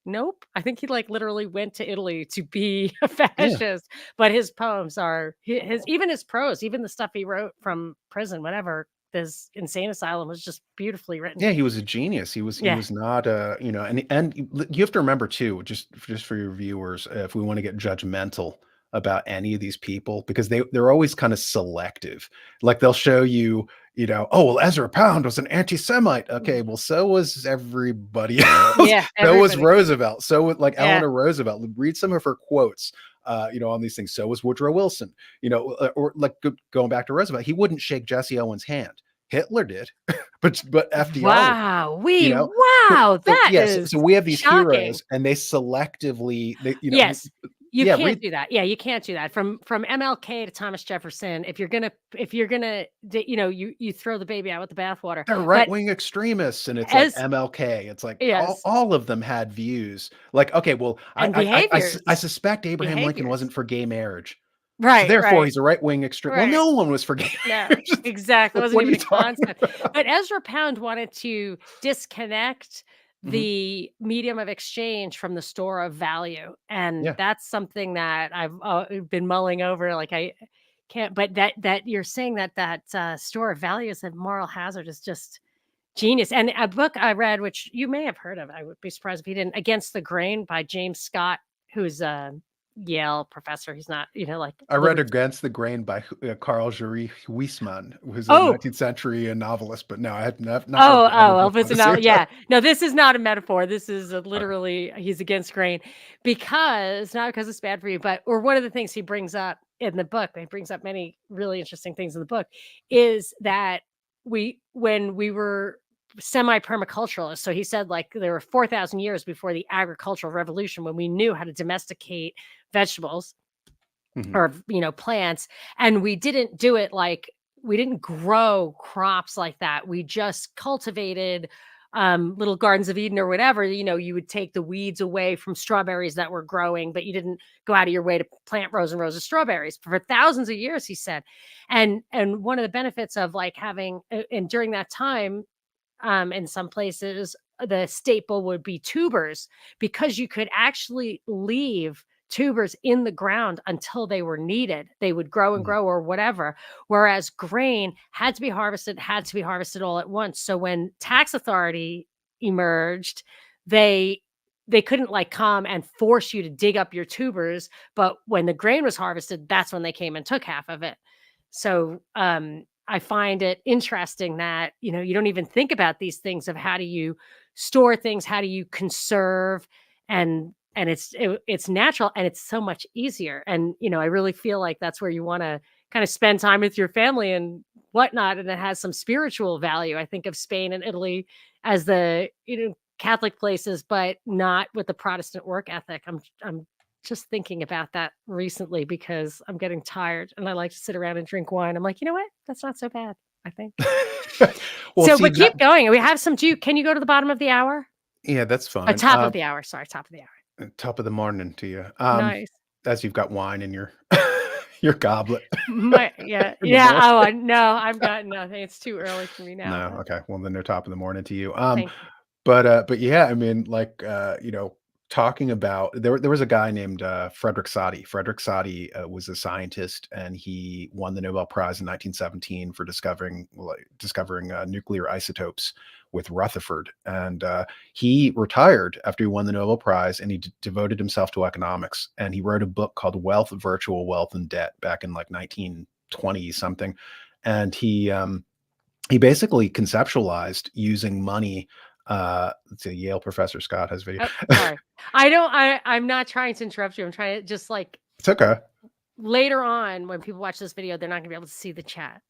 nope. I think he like literally went to Italy to be a Yeah, fascist, but his poems are his even his prose, even the stuff he wrote from prison, whatever, this insane asylum was just beautifully written. yeah, he was a genius. He Yeah. was not, and you have to remember too, just for your viewers, if we want to get judgmental about any of these people, because they're always kind of selective. Like they'll show you, oh well, Ezra Pound was an anti-Semite. Okay, Mm. well, so was everybody else. Yeah, So was everybody. Roosevelt. So was like Yeah. Eleanor Roosevelt. Read some of her quotes. On these things. So was Woodrow Wilson. Or like going back to Roosevelt, he wouldn't shake Jesse Owens' hand. Hitler did. But FDR would. Wow. You We know? wow, So that yes, is so we have these shocking. heroes and they selectively Yes. You yeah, can't read do that. Yeah, you can't do that. From MLK to Thomas Jefferson, if you're gonna you throw the baby out with the bathwater. they're But right-wing extremists and it's like as MLK. It's like all, yes, all of them had views. Like, okay, well, and I behaviors. suspect Abraham Lincoln Behaviors. wasn't for gay marriage. So Right, therefore right, he's a right-wing extreme. Well, right. no one was for gay No, marriage. exactly. It Like, wasn't what are even you a talking concept. about? But Ezra Pound wanted to disconnect Mhm. the medium of exchange from the store of value. And Yeah. that's something that I've been mulling over. Like I can't, but that you're saying that store of value is a moral hazard is just genius. And a book I read, which you may have heard of, I would be surprised if you didn't, Against the Grain by James Scott, who's a Yale professor. He's not, like I read liberty. Against the Grain by Carl Jury Huysman, who's a Oh, 19th century novelist, but no, I have not read Oh, the other well, book if it's on the not same yeah. time. No, this is not a metaphor. This is Okay. literally he's against grain because not because it's bad for you, but or one of the things he brings up in the book, he brings up many really interesting things in the book, is that when we were semi-permaculturalists, so he said like there were 4,000 years before the agricultural revolution when we knew how to domesticate vegetables Mhm. or plants, and we didn't do it like we didn't grow crops like that. We just cultivated little gardens of Eden or whatever, you would take the weeds away from strawberries that were growing, but you didn't go out of your way to plant rows and rows of strawberries for thousands of years, he said. And one of the benefits of like having and during that time, in some places, the staple would be tubers because you could actually leave tubers in the ground until they were needed. They would grow and Mm. grow or whatever. Whereas grain had to be harvested all at once. So when tax authority emerged, they they couldn't like come and force you to dig up your tubers, but when the grain was harvested, that's when they came and took half of it. So, I find it interesting that, you don't even think about these things of how do you store things, how do you conserve, and it's natural and it's so much easier. And, I really feel like that's where you wanna kinda spend time with your family and whatnot, and it has some spiritual value. I think of Spain and Italy as the, Catholic places, but not with the Protestant work ethic. I'm just thinking about that recently because I'm getting tired and I like to sit around and drink wine. I'm like, you know what? That's not so bad, I think. Well, So, see but that. keep going. We have some can you go to the bottom of the hour? Yeah, that's fine. Top of the hour. Sorry, top of the hour. Top of the morning to you. Nice. As you've got wine in your your goblet Yeah, in the yeah. morning. Oh, no, I've got nothing. It's too early for me now, No, but okay. Well, then no top of the morning to you. thank you. But yeah, I mean, like, talking about there was a guy named Frederick Soddy. Frederick Soddy was a scientist, and he won the Nobel Prize in 1917 for discovering nuclear isotopes with Rutherford. And he retired after he won the Nobel Prize, and he devoted himself to economics. And he wrote a book called Wealth, Virtual Wealth, and Debt back in like 1920 something. And he basically conceptualized using money. Let's see, Yale professor Scott has video. Oh, sorry. I'm not trying to interrupt you. I'm trying to just like It's okay. later on when people watch this video, they're not gonna be able to see the chat.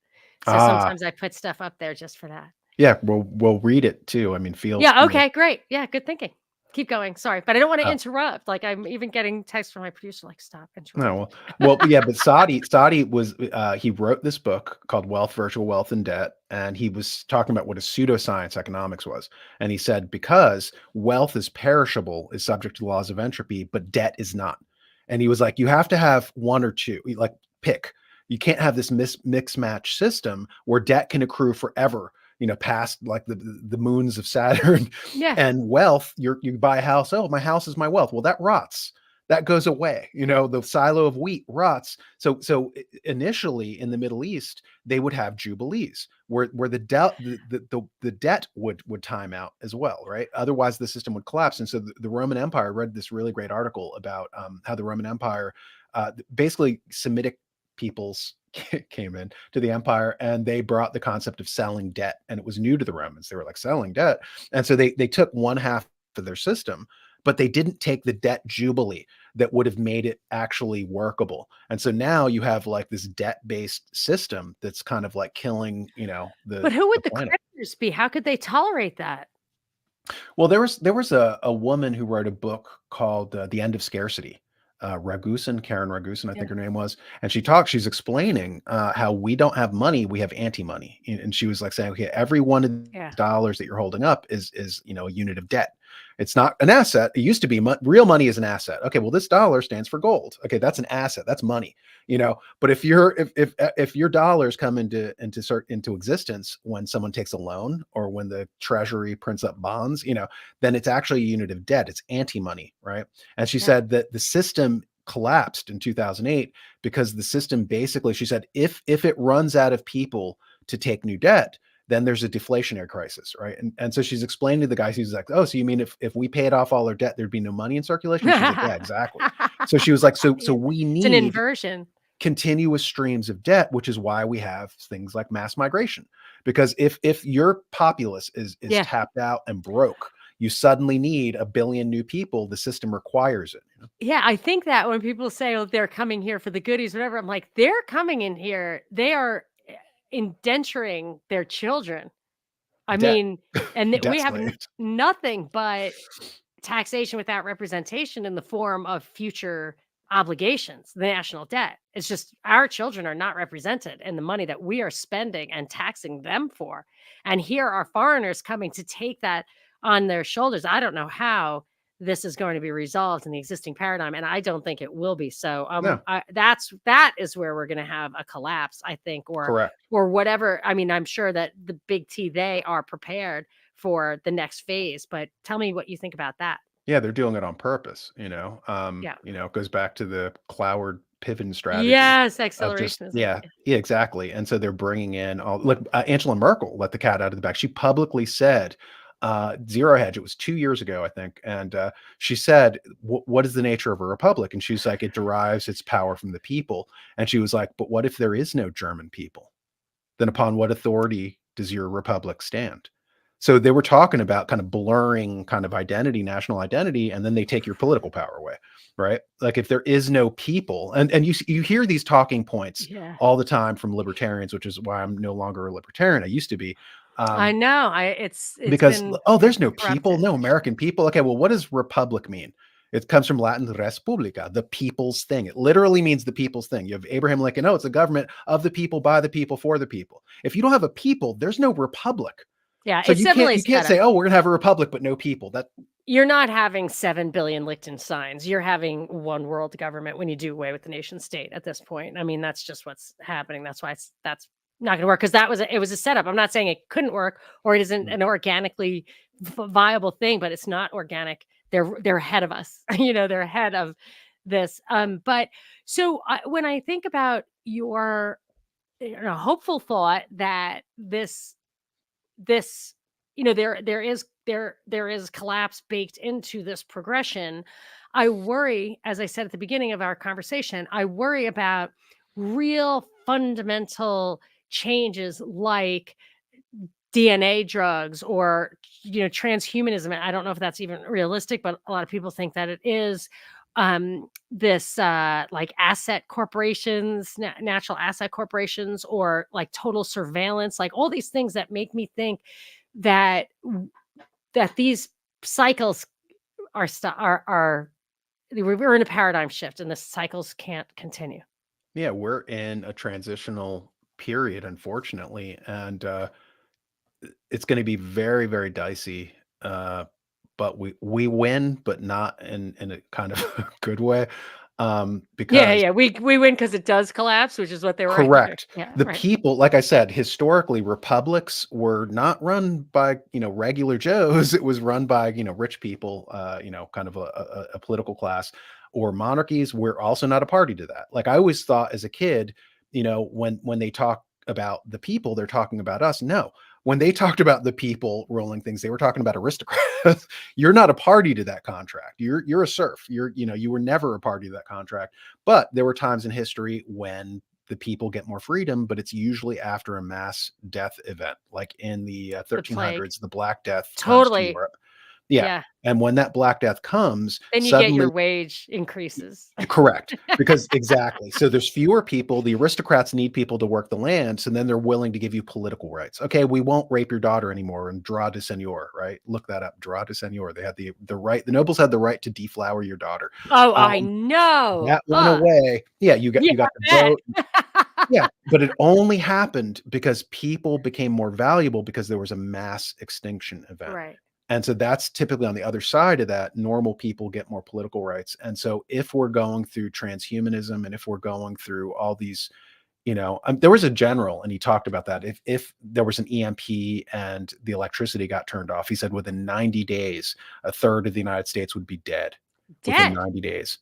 So Ah, sometimes I put stuff up there just for that. yeah. We'll read it too. I mean, feel Yeah, okay, great. Yeah, good thinking. Keep going. Sorry, but I don't want to uh, interrupt. Like I'm even getting texts from my producer like stop no, interrupting. yeah, but Sadi was he wrote this book called Wealth, Virtual Wealth, and Debt, and he was talking about what a pseudoscience economics was, and he said because wealth is perishable, is subject to the laws of entropy, but debt is not, and he was like, you have to have one or two, like pick. You can't have this mix match system where debt can accrue forever, past like the moons of Saturn, Yeah. and wealth. You buy a house. Oh, my house is my wealth. Well, that rots, that goes away. The silo of wheat rots. So initially in the Middle East, they would have jubilees where the debt would time out as well, right? Otherwise, the system would collapse. And so the Roman Empire, I read this really great article about how the Roman Empire, basically Semitic peoples came in to the empire, and they brought the concept of selling debt, and it was new to the Romans. They were like selling debt, and so they took one half of their system, but they didn't take the debt jubilee that would have made it actually workable. And so now you have like this debt-based system that's kind of like killing, But who the would the planet. creditors be? How could they tolerate that? Well, there was a woman who wrote a book called The End of Scarcity. Karen Ragusan, I Yeah. think her name was, and she's explaining how we don't have money, we have anti-money, and she was like saying, okay, every one of the Yeah. dollars that you're holding up is a unit of debt. It's not an asset. It used to be real money is an asset. Okay, well, this dollar stands for gold. Okay, that's an asset. That's money. But if your dollars come into existence when someone takes a loan or when the treasury prints up bonds, then it's actually a unit of debt. It's anti-money, right? And she Yeah. said that the system collapsed in 2008 because the system basically, she said, if it runs out of people to take new debt, then there's a deflationary crisis, right? And so she's explaining to the guy, he's like, oh, so you mean if we paid off all our debt, there'd be no money in circulation? She's like, yeah, exactly. So she was like, so Yeah. we It's an need inversion. continuous streams of debt, which is why we have things like mass migration. Because if your populace is Yeah. tapped out and broke, you suddenly need a billion new people. The system requires it. Yeah, I think that when people say, "Oh, they're coming here for the goodies," whatever, I'm like, "They're coming in here. They are indenturing their children." I Debt, mean, and we debt have slaves. nothing but taxation without representation in the form of future obligations, the national debt. It's just our children are not represented in the money that we are spending and taxing them for. And here are foreigners coming to take that on their shoulders. I don't know how this is going to be resolved in the existing paradigm, and I don't think it will be. So, No, that is where we're going to have a collapse, I think, correct. or whatever. I mean, I'm sure that the big T, they are prepared for the next phase. But tell me what you think about that. Yeah, they're doing it on purpose, Yeah. it goes back to the Cloward Piven strategy Yes, of just accelerationism. yeah, yeah, exactly. And so they're bringing in all look, Angela Merkel let the cat out of the bag. She publicly said, zero hedge. It was 2 years ago, I think, and she said, "What is the nature of a republic?" And she's like, "It derives its power from the people." And she was like, "But what if there is no German people? Then upon what authority does your republic stand?" So they were talking about kind of blurring kind of identity, national identity, and then they take your political power away, right? Like if there is no people, and you hear these talking points Yeah. all the time from libertarians, which is why I'm no longer a libertarian. I used to be. I Um, know. It's because been oh, there's no people, corrupted. no American people. Okay, well, what does republic mean? It comes from Latin res publica, the people's thing. It literally means the people's thing. You have Abraham Lincoln. Oh, it's a government of the people, by the people, for the people. If you don't have a people, there's no republic. Yeah, So it's you can't definitely you can't set up. say, oh, we're gonna have a republic, but no people. That You're not having 7 billion Liechtensteins. You're having one world government when you do away with the nation state at this point. I mean, that's just what's happening. That's why that's not going to work, because it was a setup. I'm not saying it couldn't work or it isn't an organically viable thing, but it's not organic. They're ahead of us. They're ahead of this. But so when I think about your hopeful thought that this there is collapse baked into this progression, I worry, as I said at the beginning of our conversation, I worry about real fundamental changes like DNA drugs or transhumanism. I don't know if that's even realistic, but a lot of people think that it is. This like asset corporations, natural asset corporations, or like total surveillance, like all these things that make me think that these cycles we're in a paradigm shift and the cycles can't continue. yeah, we're in a transitional period, unfortunately, and it's going to be very, very dicey. But we win, but not in a kind of good way, Yeah, because yeah, we win because it does collapse, which is what they were after. correct. Yeah, The right. people, like I said, historically, republics were not run by, regular Joes. It was run by, rich people, kind of a political class, or monarchies. We're also not a party to that. Like I always thought as a kid, when they talk about the people, they're talking about us. No, when they talked about the people ruling things, they were talking about aristocrats. You're not a party to that contract. You're a serf. You were never a party to that contract. But there were times in history when the people get more freedom, but it's usually after a mass death event, like in the The plague. 1300s, the Black Death comes to Totally. Europe. Yeah. Yeah. And when that Black Death comes, Then you get suddenly your wage increases. correct. Because exactly. So there's fewer people. The aristocrats need people to work the land. So then they're willing to give you political rights. Okay, we won't rape your daughter anymore and droit de seigneur, right? Look that up. Droit de seigneur. They had the right, the nobles had the right to deflower your daughter. Oh, I Um, know. that went away. Yeah, you got Yeah, you got the I vote. Yeah, but it only happened because people became more valuable because there was a mass extinction event. Right. And so that's typically on the other side of that, normal people get more political rights. And so if we're going through transhumanism and if we're going through all these, there was a general and he talked about that. If there was an EMP and the electricity got turned off, he said within 90 days, a third of the United States would be dead within Dead 90 days.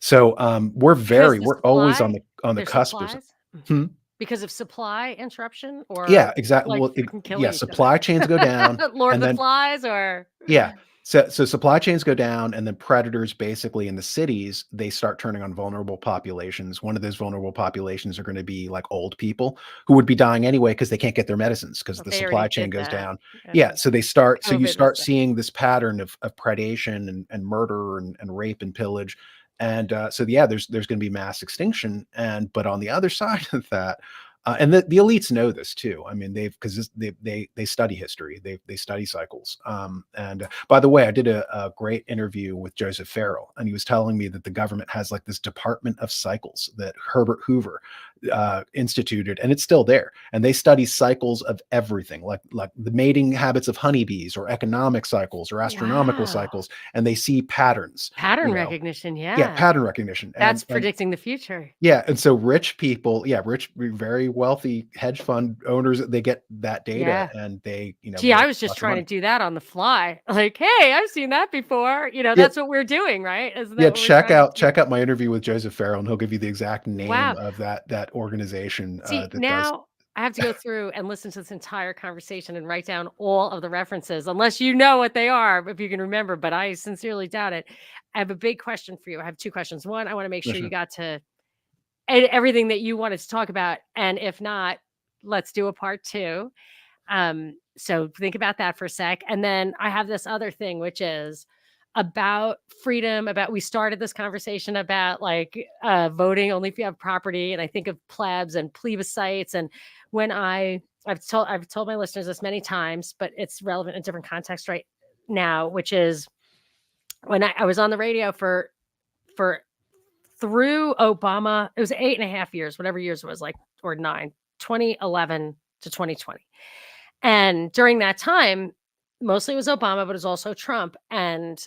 So because the we're always on supply the there's cusp of supplies? hmm? Because of supply interruption Yeah, or, exactly. like, Well, freaking yeah, killing each other? supply chains go down, Lord of and the then Flies or yeah, so supply chains go down, and then predators basically in the cities they start turning on vulnerable populations. One of those vulnerable populations are going to be like old people who would be dying anyway because they can't get their medicines because well, the they supply already chain did goes that. down. Yeah, Yeah. so you COVID was start the seeing this pattern of predation and murder and rape and pillage, and so yeah, there's going to be mass extinction, and but on the other side of that. And the elites know this too. I mean, because they study history, they study cycles. And by the way, I did a great interview with Joseph Farrell, and he was telling me that the government has like this department of cycles that Herbert Hoover instituted, and it's still there. And they study cycles of everything, like the mating habits of honeybees, or economic cycles, or astronomical Wow. cycles, and they see patterns. Pattern You know, recognition, yeah, yeah. pattern recognition, That's and predicting the future. yeah, and so rich people, yeah, rich, very wealthy hedge fund owners, they get that data Yeah. and they, Gee, I make was just lots of trying to money. do that on the fly. Like, "Hey, I've seen that before." Yeah, That's what we're doing, right? Isn't yeah, that what we're trying to do? check out my interview with Joseph Farrell, and he'll give you the exact name Wow. of that organization See, that does. now I have to go through and listen to this entire conversation and write down all of the references, unless you know what they are, if you can remember, but I sincerely doubt it. I have a big question for you. I have 2 questions. 1, I wanna make Yeah, sure you sure. got to everything that you wanted to talk about, and if not, let's do a part 2. So think about that for a sec. And then I have this other thing, which is about freedom, about we started this conversation about like voting only if you have property. And I think of plebs and plebiscites. And when I've told my listeners this many times, but it's relevant in different contexts right now, which is when I was on the radio for through Obama, it was 8.5 years, whatever years it was, like, or 9, 2011 to 2020. And during that time, mostly it was Obama, but it was also Trump. And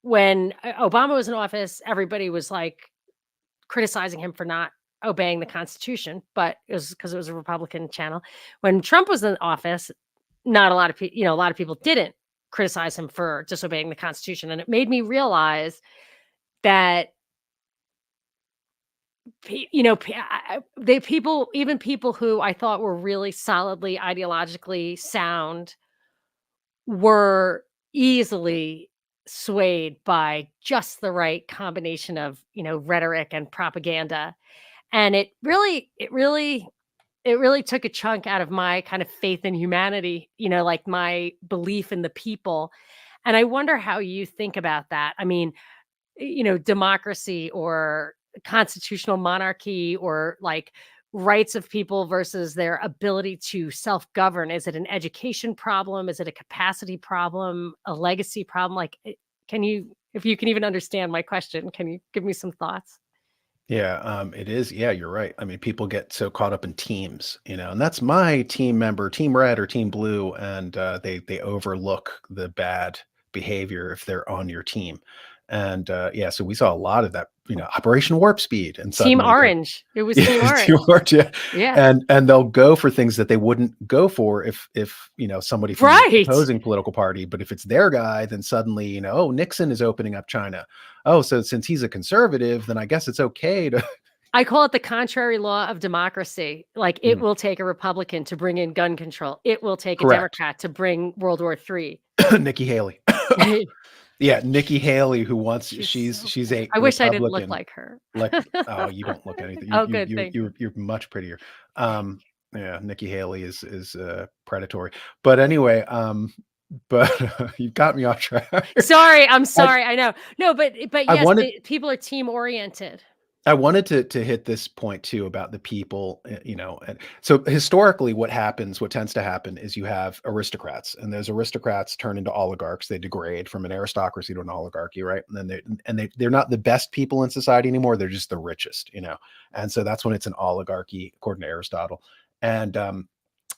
when Obama was in office, everybody was like criticizing him for not obeying the Constitution, but it was because it was a Republican channel. When Trump was in office, not a lot of people, a lot of people didn't criticize him for disobeying the Constitution. And it made me realize that they people, even people who I thought were really solidly ideologically sound, were easily swayed by just the right combination of, rhetoric and propaganda. And it really took a chunk out of my kind of faith in humanity, like my belief in the people. And I wonder how you think about that. I mean, democracy or constitutional monarchy, or like rights of people versus their ability to self-govern. Is it an education problem? Is it a capacity problem? A legacy problem? Like, can you, if you can even understand my question, can you give me some thoughts? Yeah, it is. Yeah, you're right. I mean, people get so caught up in teams, and that's my team member, team red or team blue, and they overlook the bad behavior if they're on your team. And yeah, so we saw a lot of that, Operation Warp Speed, and Team suddenly they're Orange. It was Team yeah, Orange. yeah, Yeah. and they'll go for things that they wouldn't go for if somebody from the Right. opposing political party. But if it's their guy, then suddenly oh, Nixon is opening up China. Oh, so since he's a conservative, then I guess it's okay to I call it the contrary law of democracy. Like, it Mhm. will take a Republican to bring in gun control. It will take a Correct. Democrat to bring World War III. Nikki Haley. Yeah, Nikki Haley, who wants She's so she's pretty. a I wish I didn't look Republican. like her. Like, oh, you don't look anything. Oh, good, thank you. You're much prettier. Yeah, Nikki Haley is predatory. But anyway, but you got me off track. Sorry, I'm I sorry, I know. No, but I yes, wanted people are team oriented. I wanted to hit this point too about the people, and so historically, what tends to happen is you have aristocrats, and those aristocrats turn into oligarchs. They degrade from an aristocracy to an oligarchy, right? And then they're not the best people in society anymore. They're just the richest. And so that's when it's an oligarchy, according to Aristotle. And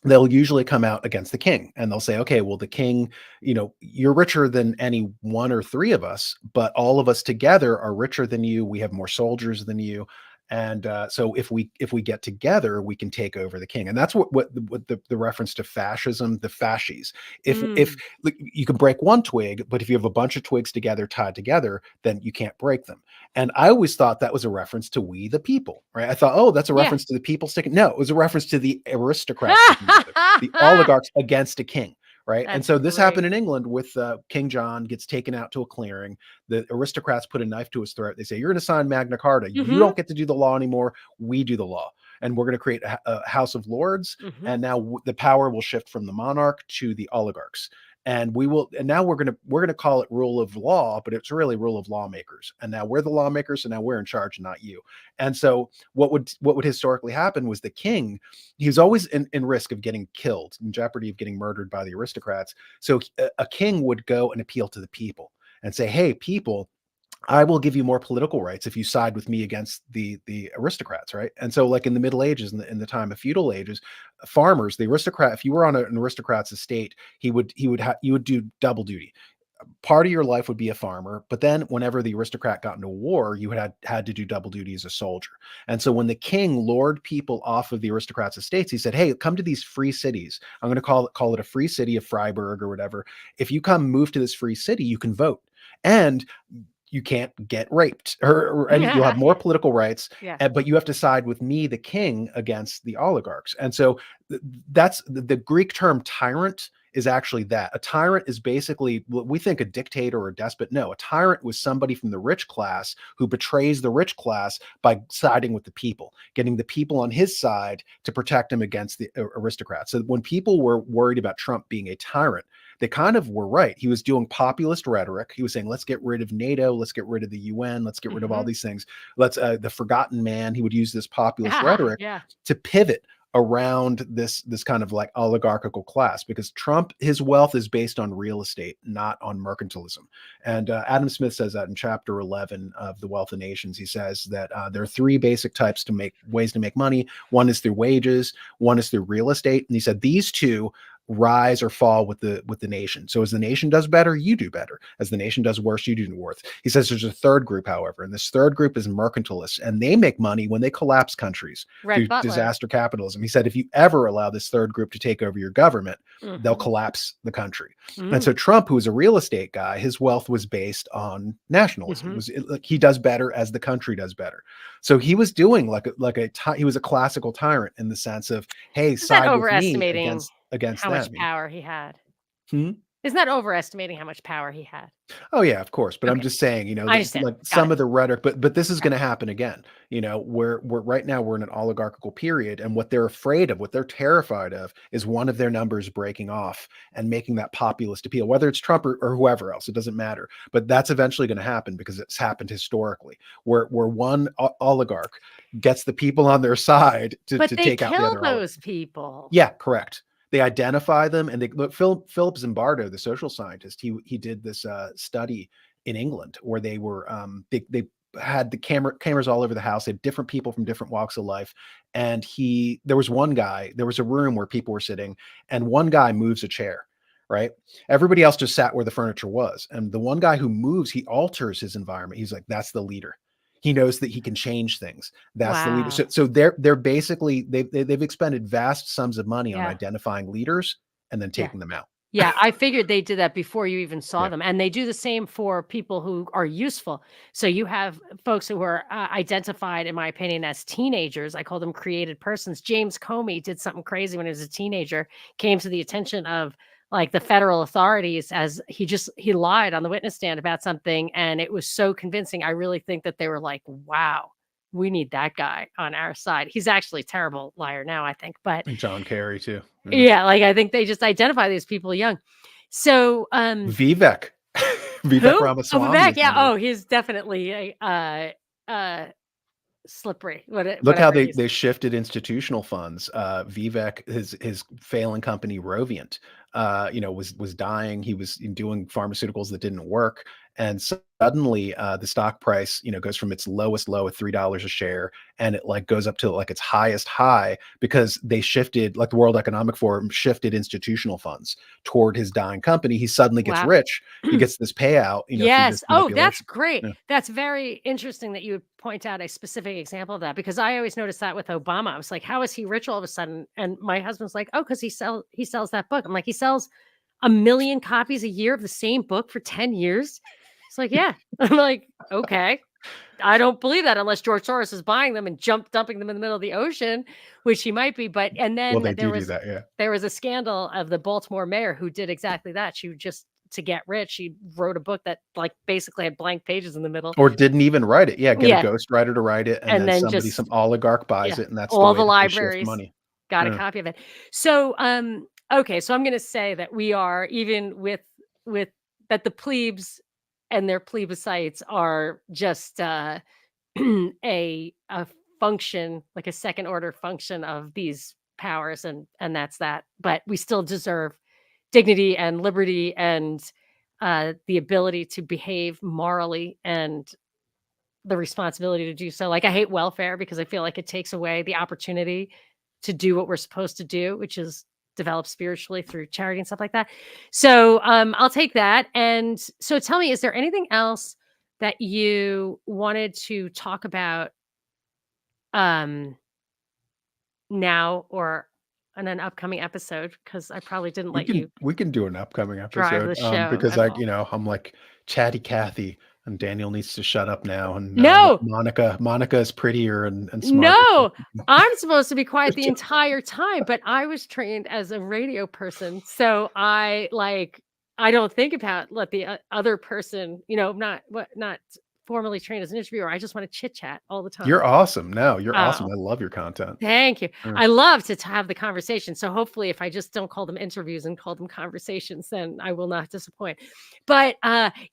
they'll usually come out against the king, and they'll say, okay, well, the king, you're richer than any one or three of us, but all of us together are richer than you. We have more soldiers than you. And so if we get together, we can take over the king. And that's what the reference to fascism, the fasces. If Mm, like, you can break one twig, but if you have a bunch of twigs together, tied together, then you can't break them. And I always thought that was a reference to we the people, right? I thought, oh, that's a yeah. reference to the people sticking. No, it was a reference to the aristocrats sticking together, the oligarchs against a king, right? And That's so this happened great. in England with King John gets taken out to a clearing. The aristocrats put a knife to his throat. They say, "You're going to sign Magna Carta. You Mhm, don't get to do the law anymore. We do the law, and we're going to create a House of Lords. mhm. And now the power will shift from the monarch to the oligarchs." and now we're gonna call it rule of law, but it's really rule of lawmakers. And now we're the lawmakers, and now we're in charge, not you. And so what would historically happen was the king, he was always in risk of getting killed, in jeopardy of getting murdered by the aristocrats. So a king would go and appeal to the people and say, hey, people, I will give you more political rights if you side with me against the aristocrats, right? And so, like in the Middle Ages, in the time of feudal ages, farmers, the aristocrat, if you were on an aristocrat's estate, you would do double duty. Part of your life would be a farmer, but then whenever the aristocrat got into war, you had to do double duty as a soldier. And so when the king lured people off of the aristocrats' estates, he said, hey, come to these free cities. I'm going to call it a free city of Freiburg or whatever. If you come move to this free city, you can vote. And you can't get raped, or any, you'll have more political rights, Yeah. but you have to side with me, the king, against the oligarchs. And so that's the Greek term tyrant is actually that. A tyrant is basically, we think a dictator or a despot. No, a tyrant was somebody from the rich class who betrays the rich class by siding with the people, getting the people on his side to protect him against the aristocrats. So when people were worried about Trump being a tyrant, they kind of were right. He was doing populist rhetoric. He was saying, let's get rid of NATO, let's get rid of the UN, let's get rid of all these things. Let's the forgotten man. He would use this populist rhetoric to pivot around this kind of like oligarchical class, because Trump, his wealth is based on real estate, not on mercantilism. And Adam Smith says that in chapter 11 of The Wealth of Nations. He says that there are three basic ways to make money. One is through wages, one is through real estate. And he said these two rise or fall with the nation. So as the nation does better, you do better. As the nation does worse, you do worse. He says there's a third group, however, and this third group is mercantilists, and they make money when they collapse countries through disaster capitalism. He said if you ever allow this third group to take over your government, they'll collapse the country. And so Trump, who is a real estate guy, his wealth was based on nationalism. He does better as the country does better. So he was doing he was a classical tyrant in the sense of, hey, side with me against how them. much power he had. Hmm? Isn't that overestimating how much power he had? Oh yeah, of course. But I'm just saying, I understand. like some of the rhetoric, but this is going to happen again. We're right now we're in an oligarchical period, and what they're afraid of, what they're terrified of, is one of their numbers breaking off and making that populist appeal, whether it's Trump or whoever else, it doesn't matter. But that's eventually going to happen because it's happened historically, where one oligarch gets the people on their side to take out the other. But they kill those people. Yeah, correct. They identify them, and Philip Zimbardo, the social scientist, he did this study in England where they were they had the cameras all over the house. They had different people from different walks of life, and there was a room where people were sitting, and one guy moves a chair. Right. Everybody else just sat where the furniture was, and the one guy who moves, he alters his environment. He's like, that's the leader. He knows that he can change things. That's the leader. So they're basically they've expended vast sums of money on identifying leaders and then taking them out. Yeah, I figured they did that before you even saw them. And they do the same for people who are useful. So you have folks who are identified, in my opinion, as teenagers. I call them created persons. James Comey did something crazy when he was a teenager, came to the attention of like the federal authorities, as he lied on the witness stand about something. And it was so convincing. I really think that they were like, wow, we need that guy on our side. He's actually a terrible liar now, I think. But and John Kerry too. Yeah, like I think they just identify these people young. So Vivek Ramaswamy. Vivek, yeah. Oh, he's definitely slippery. Look how they shifted institutional funds. Vivek, his failing company Rovient, was dying. He was doing pharmaceuticals that didn't work, and suddenly the stock price goes from its lowest low at $3 a share, and it like goes up to like its highest high because they shifted, like the World Economic Forum shifted institutional funds toward his dying company. He suddenly gets rich. He gets this payout. Yes. Oh, that's great. Yeah. That's very interesting that you would point out a specific example of that, because I always noticed that with Obama. I was like, how is he rich all of a sudden? And my husband's like, oh, because he sells that book. I'm like, he sells 1 million copies a year of the same book for 10 years. It's like, yeah. I'm like, okay. I don't believe that unless George Soros is buying them and dumping them in the middle of the ocean, which he might be. But and then there was a scandal of the Baltimore mayor who did exactly that. She just, to get rich, she wrote a book that like basically had blank pages in the middle, or didn't even write it. Get a ghostwriter to write it, and then some oligarch buys it, and that's all the libraries money. Got a copy of it. So Okay, so I'm gonna say that we are, even with that the plebes and their plebiscites are just a function, like a second order function of these powers, and that's that. But we still deserve dignity and liberty and the ability to behave morally and the responsibility to do so. Like, I hate welfare because I feel like it takes away the opportunity to do what we're supposed to do, which is develop spiritually through charity and stuff like that. So, I'll take that. And so tell me, is there anything else that you wanted to talk about, um, now or in an upcoming episode? Because I probably didn't We let can you we can do an upcoming drive episode, the show because at I, all. I'm like chatty Cathy, and Daniel needs to shut up now, and No, Monica is prettier and smarter. no, I'm supposed to be quiet the entire time, but I was trained as a radio person, so I don't think about let the other person, not formally trained as an interviewer. I just want to chit chat all the time. You're awesome. No, you're awesome. Oh, I love your content. thank you. Yeah. I love to have the conversation. So hopefully, if I just don't call them interviews and call them conversations, then I will not disappoint. But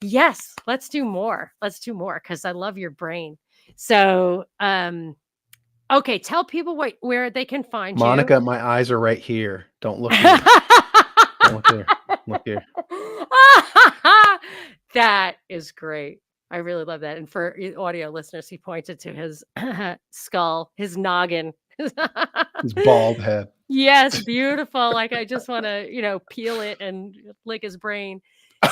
yes, let's do more. Let's do more because I love your brain. So okay, tell people where they can find you. Monica, my eyes are right here. Don't look here. Don't look here. Look here. That is great. I really love that. And for audio listeners, he pointed to his skull, his noggin. His bald head. Yes, beautiful. Like I just want to, peel it and lick his brain.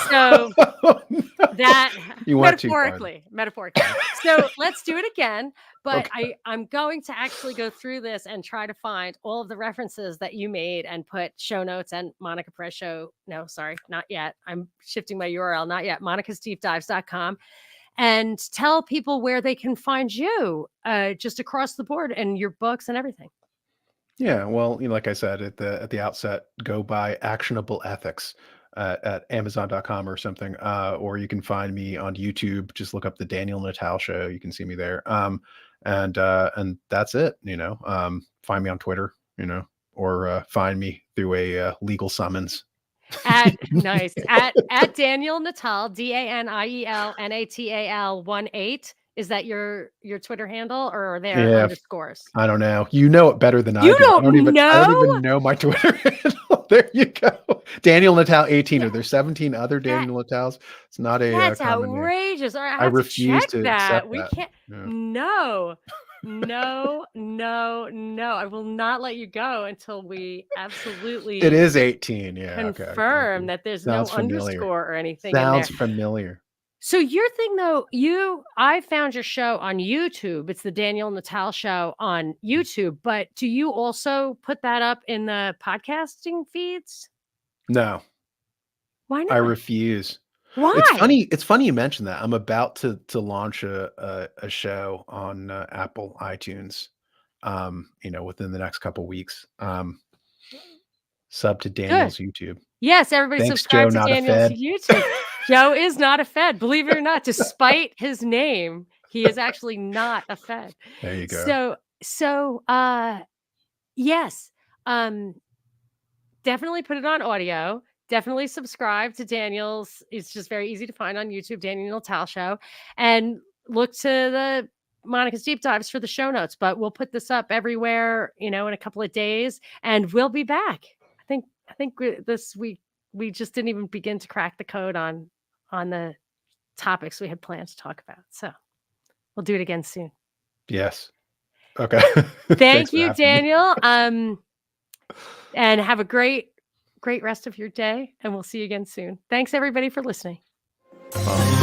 So Oh, no. that You went too far. metaphorically. So let's do it again. But Okay. I'm going to actually go through this and try to find all of the references that you made and put show notes and Monica Perez show. No, sorry, not yet. I'm shifting my URL, not yet. monicasdeepdives.com, and tell people where they can find you just across the board and your books and everything. Yeah, well, like I said at the outset, go buy Actionable Ethics at Amazon.com or something, or you can find me on YouTube. Just look up the Daniel Natal Show. You can see me there. And that's it. Find me on Twitter. Or find me through a legal summons. Nice at Daniel Natal, DANIEL NATAL 18. Is that your Twitter handle, or are there Yeah, underscores? I don't know. You know it better than I You do. I don't don't know? even know my Twitter handle. There you go. Daniel Natal 18. Yeah, Are there 17 other that Daniel Natals? It's not a that's common name. outrageous. All right, I I have to refuse check to that. accept We that. can't. Yeah. No, no, no, no. I will not let you go until we It absolutely is 18. Yeah. Okay. confirm Okay. that there's no Sounds familiar. underscore or anything in there. Sounds familiar. So your thing though, I found your show on YouTube. It's the Daniel Natal Show on YouTube, but do you also put that up in the podcasting feeds? No, Why I not? refuse. It's Why? funny. It's funny you mentioned that. I'm about to launch a show on Apple iTunes. Within the next couple weeks. Sub to Good. Daniel's YouTube. Yes, everybody Thanks, Joe. subscribe to Not a Daniel's Fed. YouTube. Joe is not a Fed, believe it or not. Despite his name, he is actually not a Fed. There you go. So yes. Um Definitely put it on audio. Definitely subscribe to Daniel's. It's just very easy to find on YouTube, Daniel Natal Show. And look to the Monica's Deep Dives for the show notes. But we'll put this up everywhere, in a couple of days, and we'll be back. I think this week we just didn't even begin to crack the code on the topics we had planned to talk about. So we'll do it again soon. Yes. Okay. Thanks Thank for you, having me. Daniel. And have a great rest of your day, and we'll see you again soon. Thanks everybody for listening. Bye.